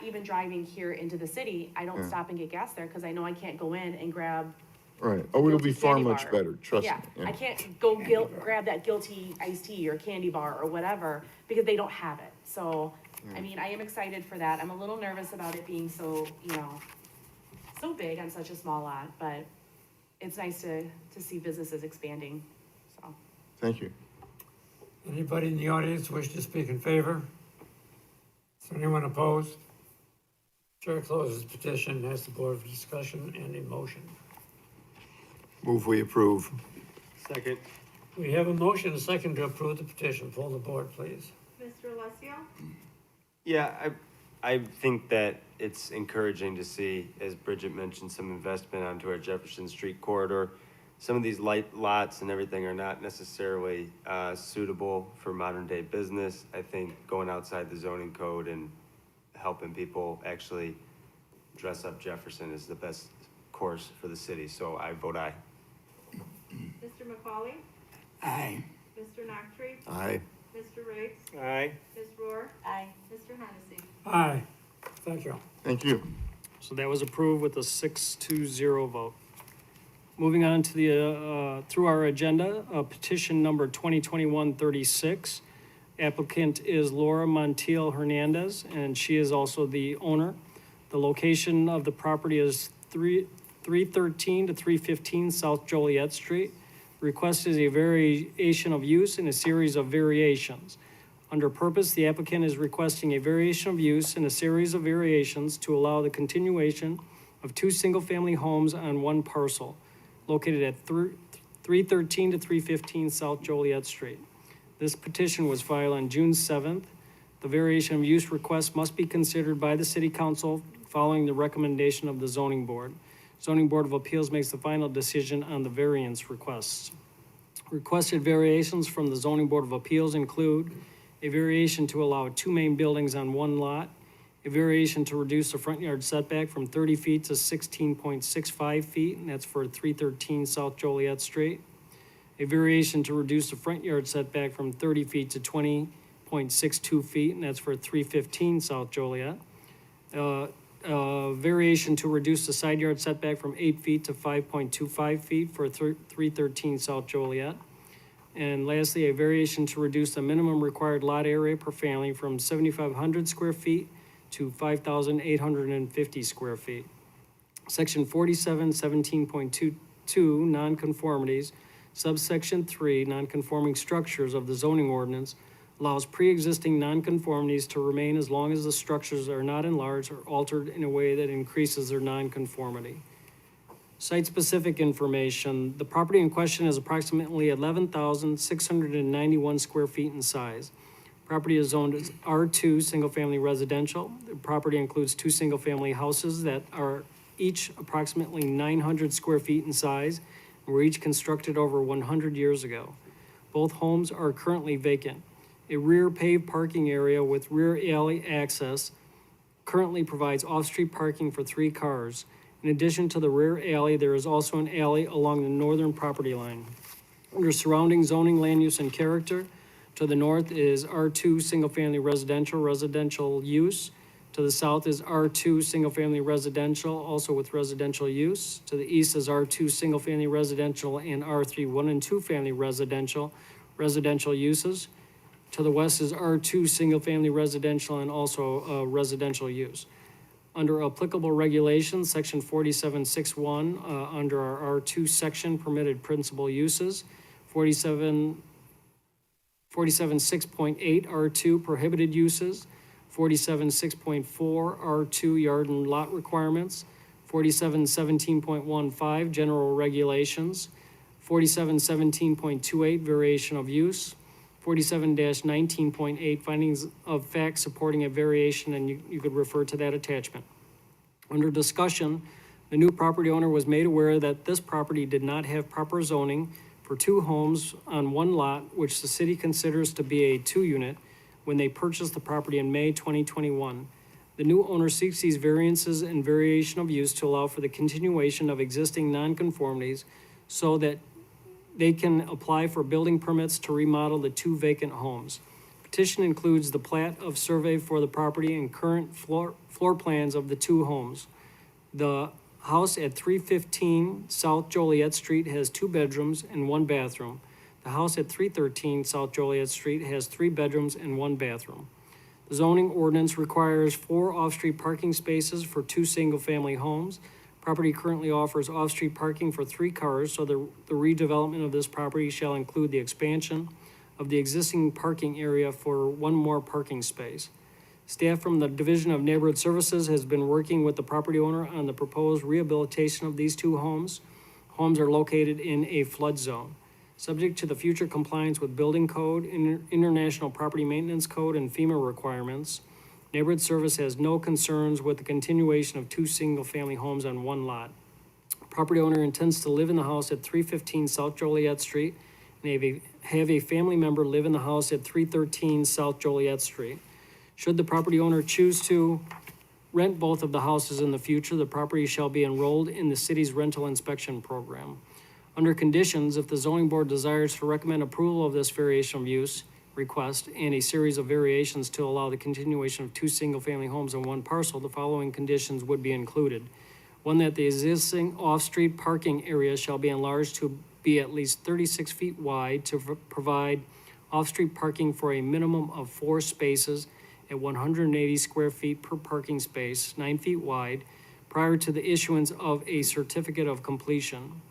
even driving here into the city, I don't Yeah. stop and get gas there, because I know I can't go in and grab. Right. Oh, it'll be guilty far candy much bar. better, trust me. Yeah, I can't go grab that guilty iced tea or candy bar or whatever, because they don't have it. So, I mean, I am excited for that. I'm a little nervous about it being so, so big on such a small lot, but it's nice to see businesses expanding, so. Thank you. anybody in the audience wish to speak in favor? Is there anyone opposed? Chair closes petition, asks the board for discussion and a motion. Move we approve. Second. We have a motion, a second to approve the petition. Pull the board, please. Mr. Alessio? Yeah, I think that it's encouraging to see, as Bridget mentioned, some investment onto our Jefferson Street corridor. Some of these light lots and everything are not necessarily suitable for modern day business. I think going outside the zoning code and helping people actually dress up Jefferson is the best course for the city, so I vote aye. Mr. McCauley? Aye. Mr. Noctre? Aye. Mr. Riggs? Aye. Ms. Rohr? Aye. Mr. Hennessy? Aye. Thank you. Thank you. So that was approved with a 6-0 vote. Moving on to the, through our agenda, petition number 2021-36. Applicant is Laura Montiel Hernandez, and she is also the owner. The location of the property is 313 to 315 South Joliet Street. Request is a variation of use and a series of variations. Under purpose, the applicant is requesting a variation of use and a series of variations to allow the continuation of two single-family homes on one parcel located at 313 to 315 South Joliet Street. This petition was filed on June 7th. The variation of use request must be considered by the City Council following the recommendation of the Zoning Board. Zoning Board of Appeals makes the final decision on the variance requests. Requested variations from the Zoning Board of Appeals include a variation to allow two main buildings on one lot, a variation to reduce the front yard setback from 30 feet to 16.65 feet, and that's for 313 South Joliet Street. A variation to reduce the front yard setback from 30 feet to 20.62 feet, and that's for 315 South Joliet. Variation to reduce the side yard setback from 8 feet to 5.25 feet for 313 South Joliet. And lastly, a variation to reduce the minimum required lot area per family from 7,500 square feet to 5,850 square feet. Section 4717.22, nonconformities, subsection 3, nonconforming structures of the zoning ordinance allows pre-existing nonconformities to remain as long as the structures are not enlarged or altered in a way that increases their nonconformity. Site-specific information, the property in question is approximately 11,691 square feet in size. Property is zoned as R2, single-family residential. The property includes two single-family houses that are each approximately 900 square feet in size and were each constructed over 100 years ago. Both homes are currently vacant. A rear paved parking area with rear alley access currently provides off-street parking for 3 cars. In addition to the rear alley, there is also an alley along the northern property line. Under surrounding zoning, land use, and character, to the north is R2 single-family residential use. To the south is R2 single-family residential, also with residential use. To the east is R2 single-family residential and R3 1 and 2 family residential uses. To the west is R2 single-family residential and also residential use. Under applicable regulations, section 4761, under our R2 section, permitted principal uses, 47.6.8 R2 prohibited uses, 47.6.4 R2 yard and lot requirements, 47.17.15 general regulations, 47.17.28 variation of use, 47-19.8 findings of fact supporting a variation, and you could refer to that attachment. Under discussion, the new property owner was made aware that this property did not have proper zoning for 2 homes on one lot, which the city considers to be a 2-unit when they purchased the property in May 2021. The new owner seeks these variances and variation of use to allow for the continuation of existing nonconformities so that they can apply for building permits to remodel the 2 vacant homes. Petition includes the plat of survey for the property and current floor plans of the 2 homes. The house at 315 South Joliet Street has 2 bedrooms and 1 bathroom. The house at 313 South Joliet Street has 3 bedrooms and 1 bathroom. The zoning ordinance requires 4 off-street parking spaces for 2 single-family homes. Property currently offers off-street parking for 3 cars, so the redevelopment of this property shall include the expansion of the existing parking area for 1 more parking space. Staff from the Division of Neighborhood Services has been working with the property owner on the proposed rehabilitation of these 2 homes. Homes are located in a flood zone. Subject to the future compliance with building code, international property maintenance code, and FEMA requirements, Neighborhood Service has no concerns with the continuation of 2 single-family homes on 1 lot. Property owner intends to live in the house at 315 South Joliet Street and have a family member live in the house at 313 South Joliet Street. Should the property owner choose to rent both of the houses in the future, the property shall be enrolled in the city's rental inspection program. Under conditions, if the zoning board desires to recommend approval of this variation of use request and a series of variations to allow the continuation of 2 single-family homes on 1 parcel, the following conditions would be included. 1, that the existing off-street parking area shall be enlarged to be at least 36 feet wide to provide off-street parking for a minimum of 4 spaces at 180 square feet per parking space, 9 feet wide, prior to the issuance of a certificate of completion.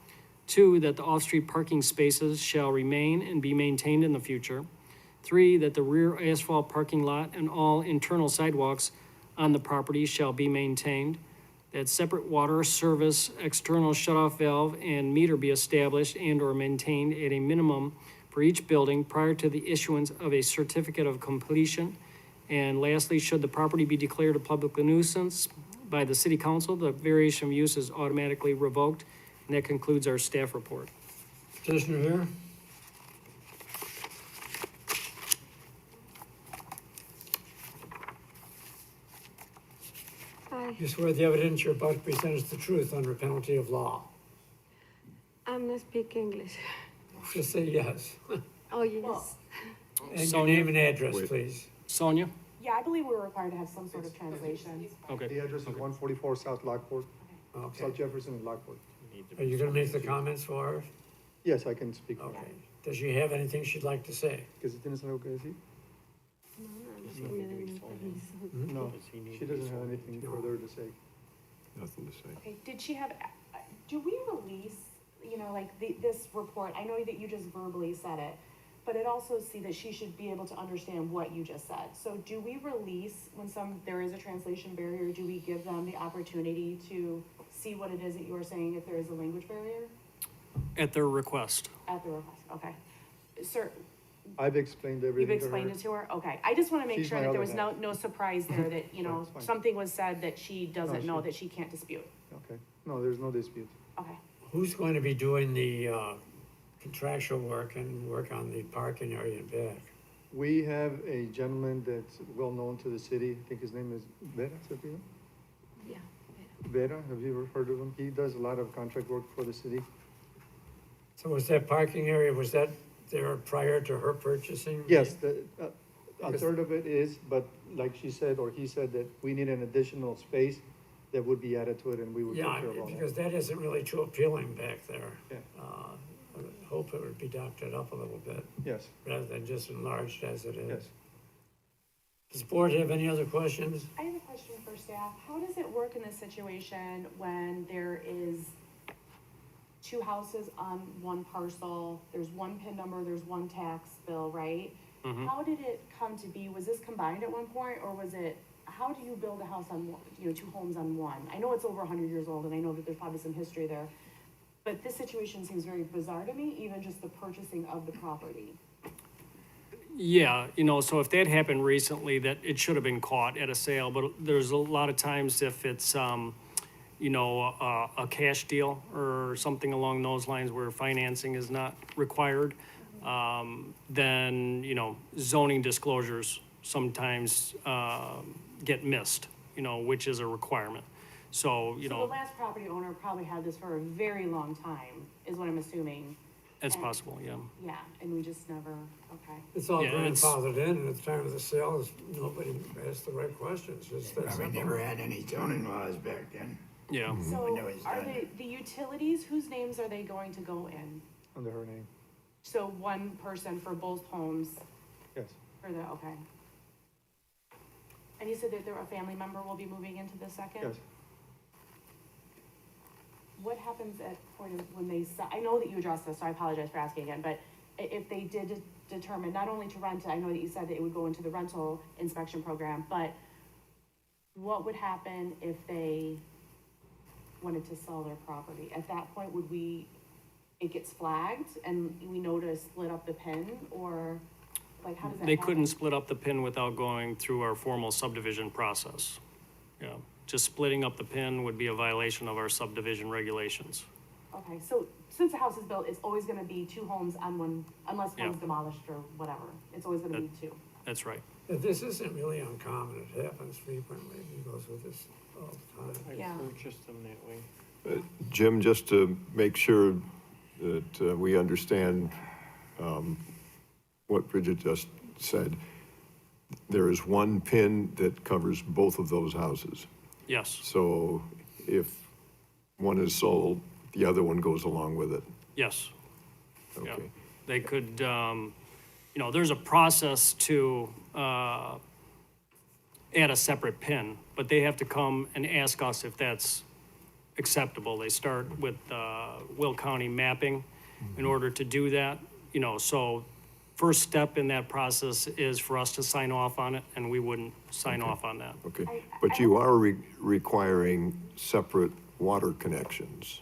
2, that the off-street parking spaces shall remain and be maintained in the future. 3, that the rear asphalt parking lot and all internal sidewalks on the property shall be maintained. that separate water service, external shut-off valve, and meter be established and/or maintained at a minimum for each building prior to the issuance of a certificate of completion. And lastly, should the property be declared a public nuisance by the city council, the variation of use is automatically revoked. And that concludes our staff report. Petitioner here? Hi, You swear the evidence you're about to present is the truth under penalty of law. I'm not speak English. Just say yes. Oh, yes. And your Sonia? name and address, Wait. please. Sonia? Yeah, I believe we're required to have some sort of translation. Okay. The address is 144 South Lockport, Okay. South Jefferson and Lockport. Are you gonna make the comments for her? Yes, I can speak. Okay. Does she have anything she'd like to say? ¿Qué se tienes algo que decir? No, she doesn't have anything further to say. Nothing to say. Okay, did she have, do we release, you know, like this report? I know that you just verbally said it, but it also see that she should be able to understand what you just said. So do we release when there is a translation barrier, do we give them the opportunity to see what it is that you are saying if there is a language barrier? At their request. At the request, okay. Sir, I've explained you've everything to her. explained it to her? Okay, I just wanna make She's sure my that there other was no surprise there that, you know, That's fine. something was said that she doesn't know sure. that she can't dispute. Okay, no, there's no dispute. Okay. Who's going to be doing the contractual work and work on the parking area and back? We have a gentleman that's well-known to the city, I think his name is Vera, Sergio? Yeah. Vera, have you ever heard of him? He does a lot of contract work for the city. So was that parking area, was that there prior to her purchasing? Yes, a third of it is, but like she said, or he said, that we need an additional space that would be added to it, and we would take Yeah, care of all that. because that isn't really too appealing back there. Yeah. I would hope it would be doctored up a little bit, Yes, rather than just enlarged as it is. yes. Does the board have any other questions? I have a question for staff. How does it work in this situation when there is two houses on one parcel? There's one PIN number, there's one tax bill, right? Mhm. How did it come to be? Was this combined at one point, or was it, how do you build a house on one, you know, two homes on one? I know it's over 100 years old, and I know that there's probably some history there, but this situation seems very bizarre to me, even just the purchasing of the property. Yeah, you know, so if that happened recently, that it should have been caught at a sale, but there's a lot of times if it's, you know, a cash deal or something along those lines where financing is not required, then, you know, zoning disclosures sometimes, get missed, you know, which is a requirement. So, you So the know, last property owner probably had this for a very long time, is what I'm assuming. it's possible, yeah. Yeah, and we just never, okay. It's all Yeah, it's- grandfathered in, and at the time of the sale, nobody asked the right questions, just that Probably simple. never had any zoning laws back then. Yeah. So When it was are done. the utilities, whose names are they going to go in? Under her name, So one person for both homes yes. for the, okay. And you said that a family member will be moving into the second? Yes. What happens at point of when they, I know that you addressed this, so I apologize for asking again, but if they did determine not only to rent it, I know that you said that it would go into the rental inspection program, but what would happen if they wanted to sell their property? At that point, it gets flagged and we know to split up the PIN, or like, how does that They happen? couldn't split up the PIN without going through our formal subdivision process. Yeah, just splitting up the PIN would be a violation of our subdivision regulations. Okay, so since the house is built, it's always gonna be two homes on one, unless Yeah. one's demolished or whatever. It's always gonna be two. That's right. But this isn't really uncommon, it happens frequently, he goes with this all the time. Yeah. Purchased them that way. Jim, just to make sure that we understand what Bridget just said, there is one PIN that covers both of those houses. Yes, So if one is sold, the other one goes along with it. yes. Yeah. Okay. They could, you know, there's a process to add a separate PIN, but they have to come and ask us if that's acceptable. They start with Will County mapping in order to do that, you know, so first step in that process is for us to sign off on it, and we wouldn't sign off on that. Okay, but you are requiring separate water connections.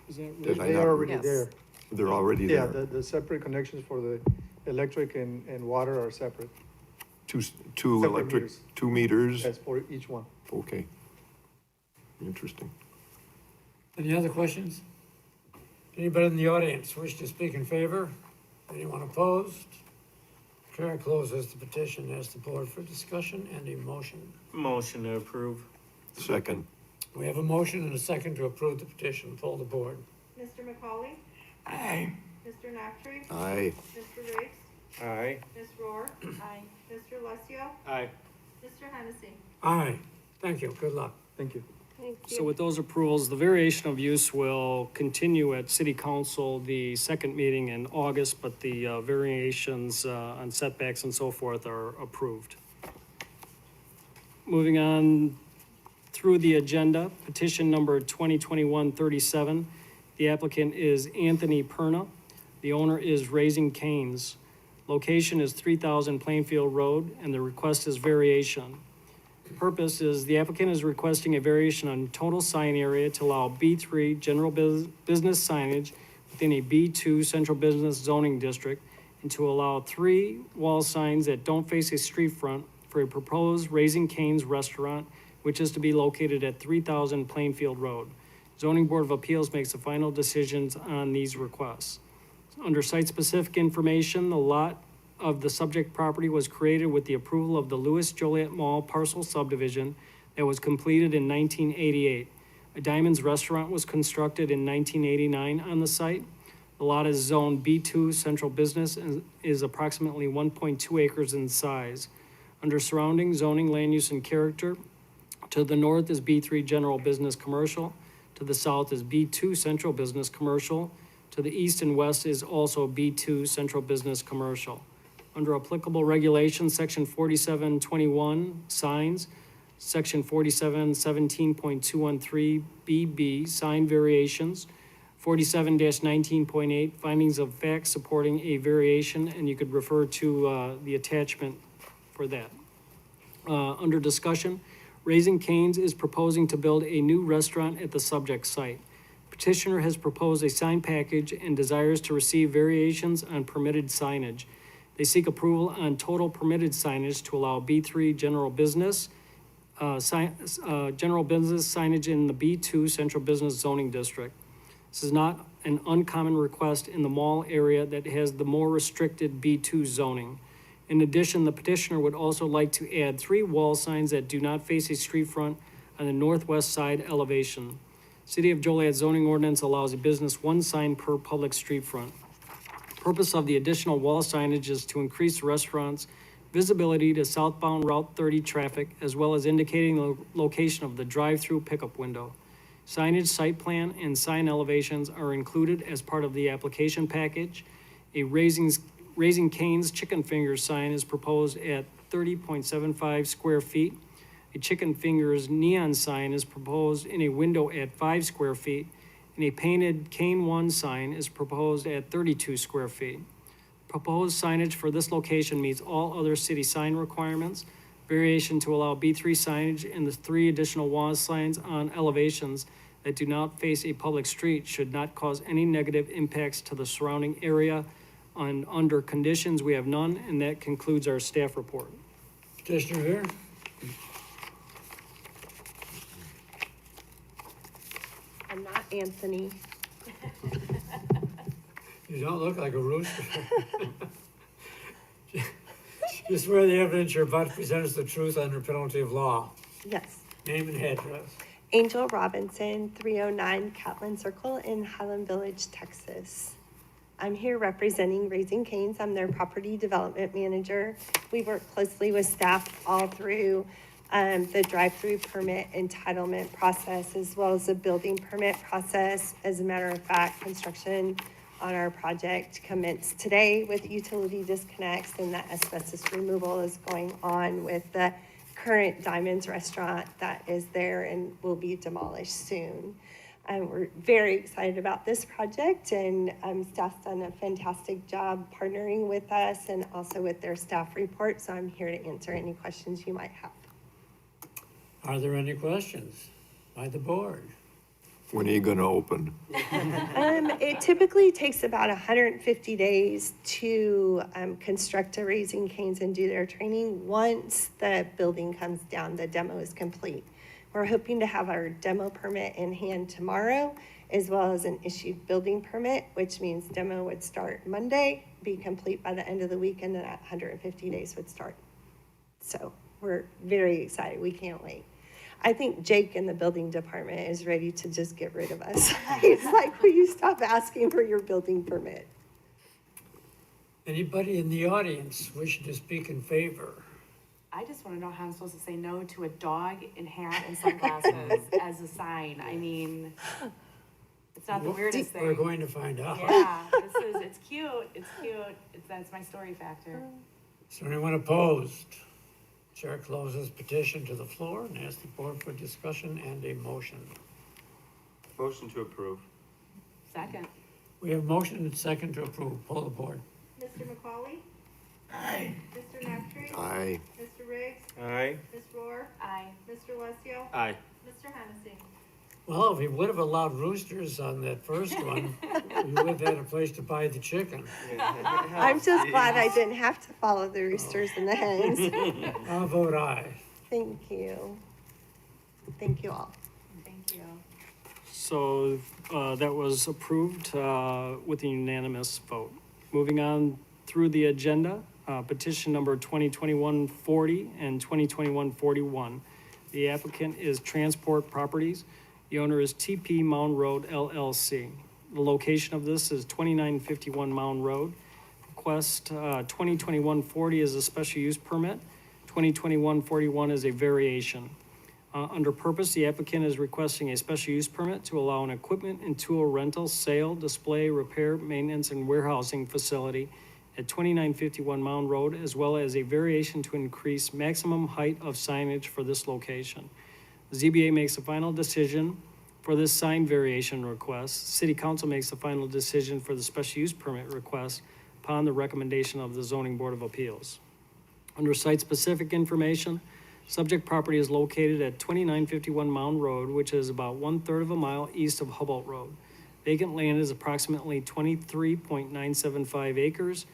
Is that Did I They not are already Yes. there. They're already Yeah, there. the separate connections for the electric and water are separate. Two Separate electric, meters. 2 meters? That's for each one. Okay. Interesting. Any other questions? Anybody in the audience wish to speak in favor? Anyone opposed? Chair closes the petition, asks the board for discussion and a motion. Motion to approve. Second, We have a motion and a second to approve the petition. Poll the board. Mr. McCauley? Aye. Mr. Noctre? aye. Mr. Riggs? Aye. Ms. Rohr? Aye. Mr. Alessio? Aye. Mr. Hennessy? Aye. Thank you. Good luck. Thank you. So with those approvals, the variation of use will continue at city council, the second meeting in August, but the variations on setbacks and so forth are approved. Moving on through the agenda, petition number 2021-37. The applicant is Anthony Perna. The owner is Raising Canes. Location is 3000 Plainfield Road, and the request is variation. Purpose is the applicant is requesting a variation on total sign area to allow B3 general business signage within a B2 central business zoning district, and to allow 3 wall signs that don't face a street front for a proposed Raising Cane's restaurant, which is to be located at 3000 Plainfield Road. Zoning Board of Appeals makes the final decisions on these requests. Under site-specific information, the lot of the subject property was created with the approval of the Lewis Joliet Mall parcel subdivision that was completed in 1988. A Diamond's Restaurant was constructed in 1989 on the site. The lot is zoned B2 Central Business and is approximately 1.2 acres in size. Under surrounding zoning, land use, and character, to the north is B3 General Business Commercial. To the south is B2 Central Business Commercial. To the east and west is also B2 Central Business Commercial. Under applicable regulations, section 4721, signs, section 4717.213 BB, sign variations, 47-19.8, findings of fact supporting a variation, and you could refer to the attachment for that. Under discussion, Raising Cane's is proposing to build a new restaurant at the subject site. Petitioner has proposed a sign package and desires to receive variations on permitted signage. They seek approval on total permitted signage to allow B3 general business signage in the B2 Central Business Zoning District. This is not an uncommon request in the mall area that has the more restricted B2 zoning. In addition, the petitioner would also like to add 3 wall signs that do not face a street front on the northwest side elevation. City of Joliet zoning ordinance allows a business 1 sign per public street front. Purpose of the additional wall signage is to increase the restaurant's visibility to southbound Route 30 traffic, as well as indicating the location of the drive-through pickup window. Signage, site plan, and sign elevations are included as part of the application package. A Raising Cane's chicken fingers sign is proposed at 30.75 square feet. A chicken fingers neon sign is proposed in a window at 5 square feet, and a painted Cane 1 sign is proposed at 32 square feet. Proposed signage for this location meets all other city sign requirements. Variation to allow B3 signage and the 3 additional wall signs on elevations that do not face a public street should not cause any negative impacts to the surrounding area. Under conditions, we have none, and that concludes our staff report. Petitioner here. I'm not Anthony. You don't look like a rooster. You swear the evidence you're about to present is the truth under penalty of law. Yes. Name and address. Angel Robinson, 309 Catlin Circle in Highland Village, Texas. I'm here representing Raising Cane's. I'm their property development manager. We work closely with staff all through the drive-through permit entitlement process, as well as the building permit process. As a matter of fact, construction on our project commenced today with utility disconnects, and that asbestos removal is going on with the current Diamond's Restaurant that is there and will be demolished soon. We're very excited about this project, and staff's done a fantastic job partnering with us and also with their staff report, so I'm here to answer any questions you might have. Are there any questions by the board? When are you gonna open? It typically takes about 150 days to construct a Raising Cane's and do their training. Once the building comes down, the demo is complete. We're hoping to have our demo permit in hand tomorrow, as well as an issued building permit, which means demo would start Monday, be complete by the end of the week, and then at 150 days would start. So we're very excited. We can't wait. I think Jake in the building department is ready to just get rid of us. He's like, will you stop asking for your building permit? Anybody in the audience wishing to speak in favor? I just want to know how I'm supposed to say no to a dog in hat and sunglasses as a sign. I mean, it's not the weirdest thing. We're going to find out. Yeah, it's cute, that's my story factor. Is there anyone opposed? Chair closes petition to the floor and asks the board for discussion and a motion. Motion to approve. Second. We have motion and second to approve. Pull the board. Mr. McCauley? Aye. Mr. Nactry? Aye. Mr. Riggs? Aye. Ms. Rohr? Aye. Mr. Lucio? Aye. Mr. Hennessy? Well, if we would have allowed roosters on that first one, we would have had a place to buy the chicken. I'm just glad I didn't have to follow the roosters and the hens. I'll vote aye. Thank you. Thank you all. Thank you. So that was approved with a unanimous vote. Moving on through the agenda, petition number 2021-40 and 2021-41. The applicant is Transport Properties. The owner is TP Mound Road LLC. The location of this is 2951 Mound Road. Request 2021-40 is a special use permit. 2021-41 is a variation. Under purpose, the applicant is requesting a special use permit to allow an equipment and tool rental, sale, display, repair, maintenance, and warehousing facility at 2951 Mound Road, as well as a variation to increase maximum height of signage for this location. The ZBA makes the final decision for this sign variation request. City Council makes the final decision for the special use permit request upon the recommendation of the Zoning Board of Appeals. Under site-specific information, subject property is located at 2951 Mound Road, which is about 1/3 of a mile east of Hubble Road. Vacant land is approximately 23.975 acres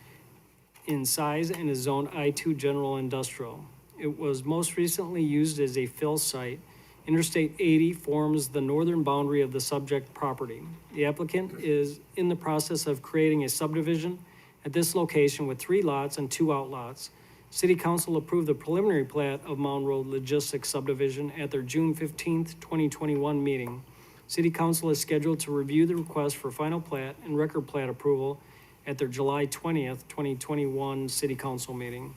in size and is zoned I-2 General Industrial. It was most recently used as a fill site. Interstate 80 forms the northern boundary of the subject property. The applicant is in the process of creating a subdivision at this location with 3 lots and 2 outlots. City Council approved the preliminary plat of Mound Road Logistics Subdivision at their June 15th, 2021 meeting. City Council is scheduled to review the request for final plat and record plat approval at their July 20th, 2021 City Council meeting.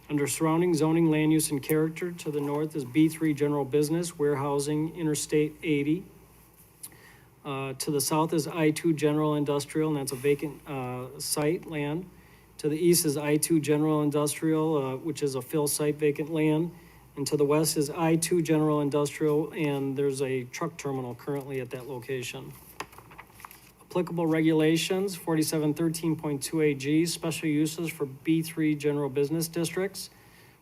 Under surrounding zoning, land use, and character, to the north is B3 General Business, Warehousing, Interstate 80. To the south is I-2 General Industrial, and that's a vacant site land. To the east is I-2 General Industrial, which is a fill site vacant land. And to the west is I-2 General Industrial, and there's a truck terminal currently at that location. Applicable regulations, 4713.2AG, special uses for B3 general business districts.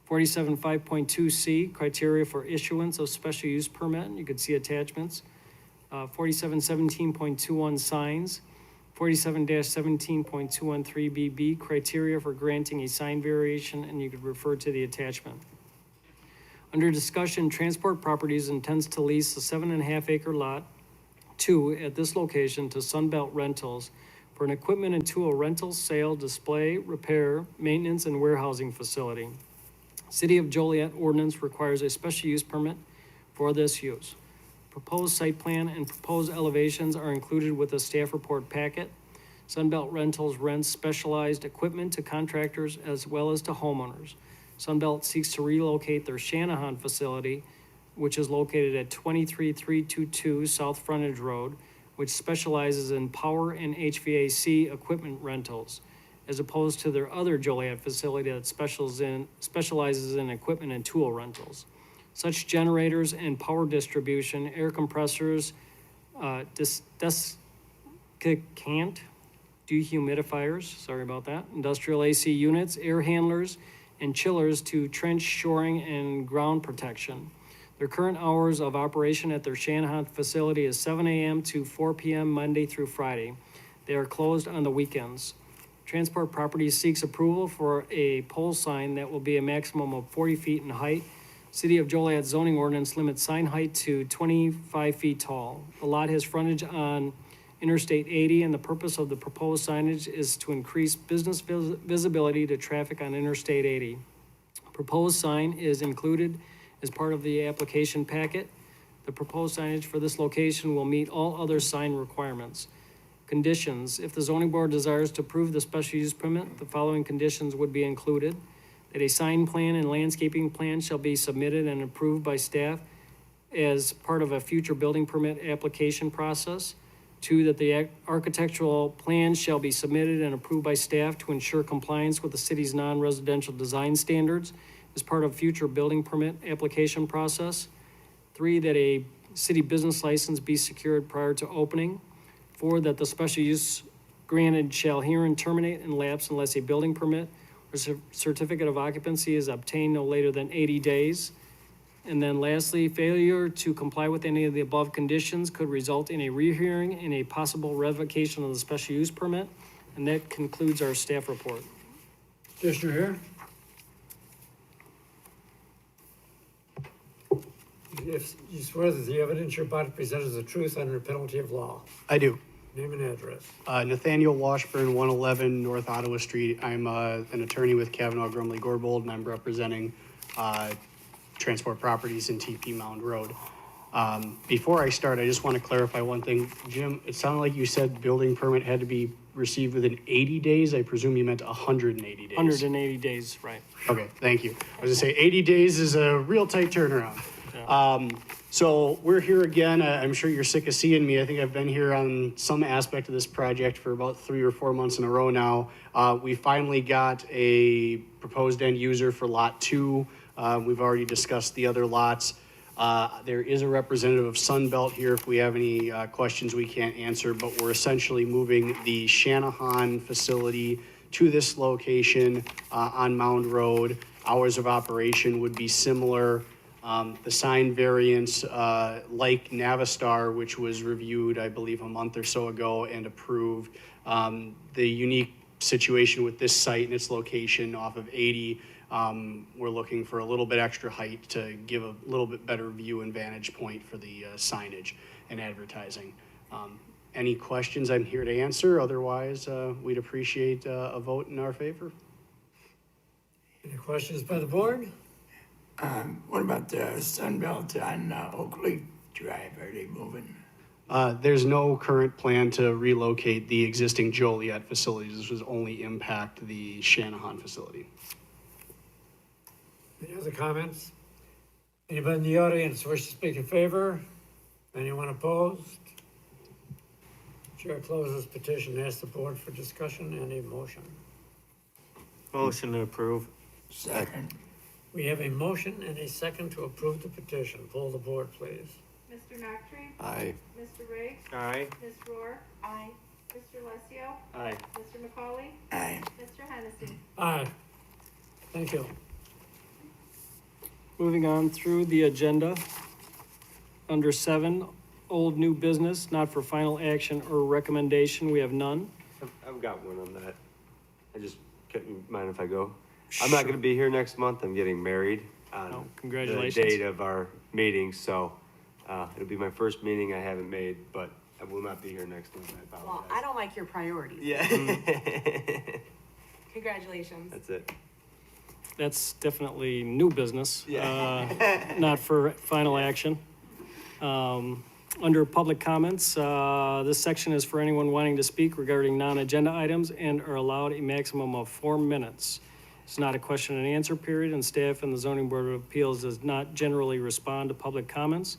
47.5.2C, criteria for issuance of special use permit. You could see attachments. 4717.21 signs. 47-17.213BB, criteria for granting a sign variation, and you could refer to the attachment. Under discussion, Transport Properties intends to lease a 7.5 acre lot 2 at this location to Sunbelt Rentals for an equipment and tool rental, sale, display, repair, maintenance, and warehousing facility. City of Joliet ordinance requires a special use permit for this use. Proposed site plan and proposed elevations are included with the staff report packet. Sunbelt Rentals rents specialized equipment to contractors as well as to homeowners. Sunbelt seeks to relocate their Shanahan facility, which is located at 23322 South Frontage Road, which specializes in power and HVAC equipment rentals, as opposed to their other Joliet facility that specializes in equipment and tool rentals. Such generators and power distribution, air compressors, desiccant dehumidifiers, sorry about that, industrial AC units, air handlers, and chillers to trench shoring and ground protection. Their current hours of operation at their Shanahan facility is 7 a.m. to 4 p.m. Monday through Friday. They are closed on the weekends. Transport Properties seeks approval for a pole sign that will be a maximum of 40 feet in height. City of Joliet zoning ordinance limits sign height to 25 feet tall. The lot has frontage on Interstate 80, and the purpose of the proposed signage is to increase business visibility to traffic on Interstate 80. Proposed sign is included as part of the application packet. The proposed signage for this location will meet all other sign requirements. Conditions: if the zoning board desires to approve the special use permit, the following conditions would be included: that a sign plan and landscaping plan shall be submitted and approved by staff as part of a future building permit application process. 2, that the architectural plan shall be submitted and approved by staff to ensure compliance with the city's non-residential design standards as part of future building permit application process. 3, that a city business license be secured prior to opening. 4, that the special use granted shall herein terminate and lapse unless a building permit or certificate of occupancy is obtained no later than 80 days. And then lastly, failure to comply with any of the above conditions could result in a rehearing and a possible revocation of the special use permit. And that concludes our staff report. Petitioner here. If you swear that the evidence you're about to present is the truth under penalty of law. I do. Name and address. Nathaniel Washburn, 111 North Ottawa Street. I'm an attorney with Kavanaugh, Grumley, Gorbold, and I'm representing Transport Properties in TP Mound Road. Before I start, I just want to clarify one thing. Jim, it sounded like you said building permit had to be received within 80 days. I presume you meant 180 days. 180 days, right. Okay, thank you. I was gonna say 80 days is a real tight turnaround. So we're here again. I'm sure you're sick of seeing me. I think I've been here on some aspect of this project for about 3 or 4 months in a row now. We finally got a proposed end user for lot 2. We've already discussed the other lots. There is a representative of Sunbelt here if we have any questions we can't answer, but we're essentially moving the Shanahan facility to this location on Mound Road. Hours of operation would be similar. The sign variance, like Navistar, which was reviewed, I believe, a month or so ago and approved. The unique situation with this site and its location off of 80, we're looking for a little bit extra height to give a little bit better view and vantage point for the signage and advertising. Any questions I'm here to answer? Otherwise, we'd appreciate a vote in our favor. Any questions by the board? What about the Sunbelt on Oakley Drive? Are they moving? There's no current plan to relocate the existing Joliet facilities. This would only impact the Shanahan facility. Any other comments? Anybody in the audience wish to speak in favor? Anyone opposed? Chair closes petition, asks the board for discussion and a motion. Motion to approve. Second. We have a motion and a second to approve the petition. Poll the board, please. Mr. Noctre? Aye. Mr. Riggs? Aye. Ms. Rohr? Aye. Mr. Alessio? Aye. Mr. McCauley? Aye. Mr. Hennessy? Aye. Thank you. Moving on through the agenda. Under 7, old new business, not for final action or recommendation, we have none. I've got one on that. I just couldn't mind if I go. I'm not gonna be here next month. I'm getting married on Oh, the congratulations. date of our meeting, so it'll be my first meeting I haven't made, but I will not be here next month. I Well, apologize. I don't like your priorities. Yeah. Congratulations. That's it. That's definitely new business. Yeah. Not for final action. Under public comments, this section is for anyone wanting to speak regarding non-agenda items and are allowed a maximum of 4 minutes. It's not a question and answer period, and staff and the Zoning Board of Appeals does not generally respond to public comments.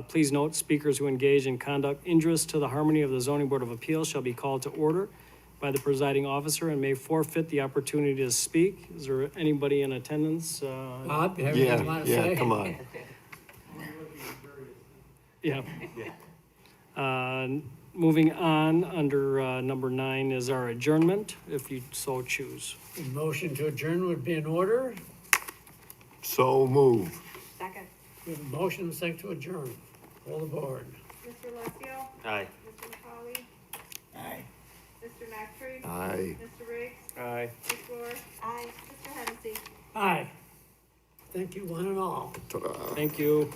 Please note, speakers who engage in conduct injurious to the harmony of the Zoning Board of Appeals shall be called to order by the presiding officer and may forfeit the opportunity to speak. Is there anybody in attendance? Bob, you have anything you want to say? Yeah, come on. Yeah. Moving on, under number 9 is our adjournment, if you so choose. A motion to adjourn would be in order. So move. Second. We have a motion and a second to adjourn. All aboard. Mr. Alessio? Aye. Mr. McCauley? Aye. Mr. McCready? Aye. Mr. Riggs? Aye. Ms. Flor? Aye. Mr. Hennessy? Aye. Thank you, one and all. Thank you.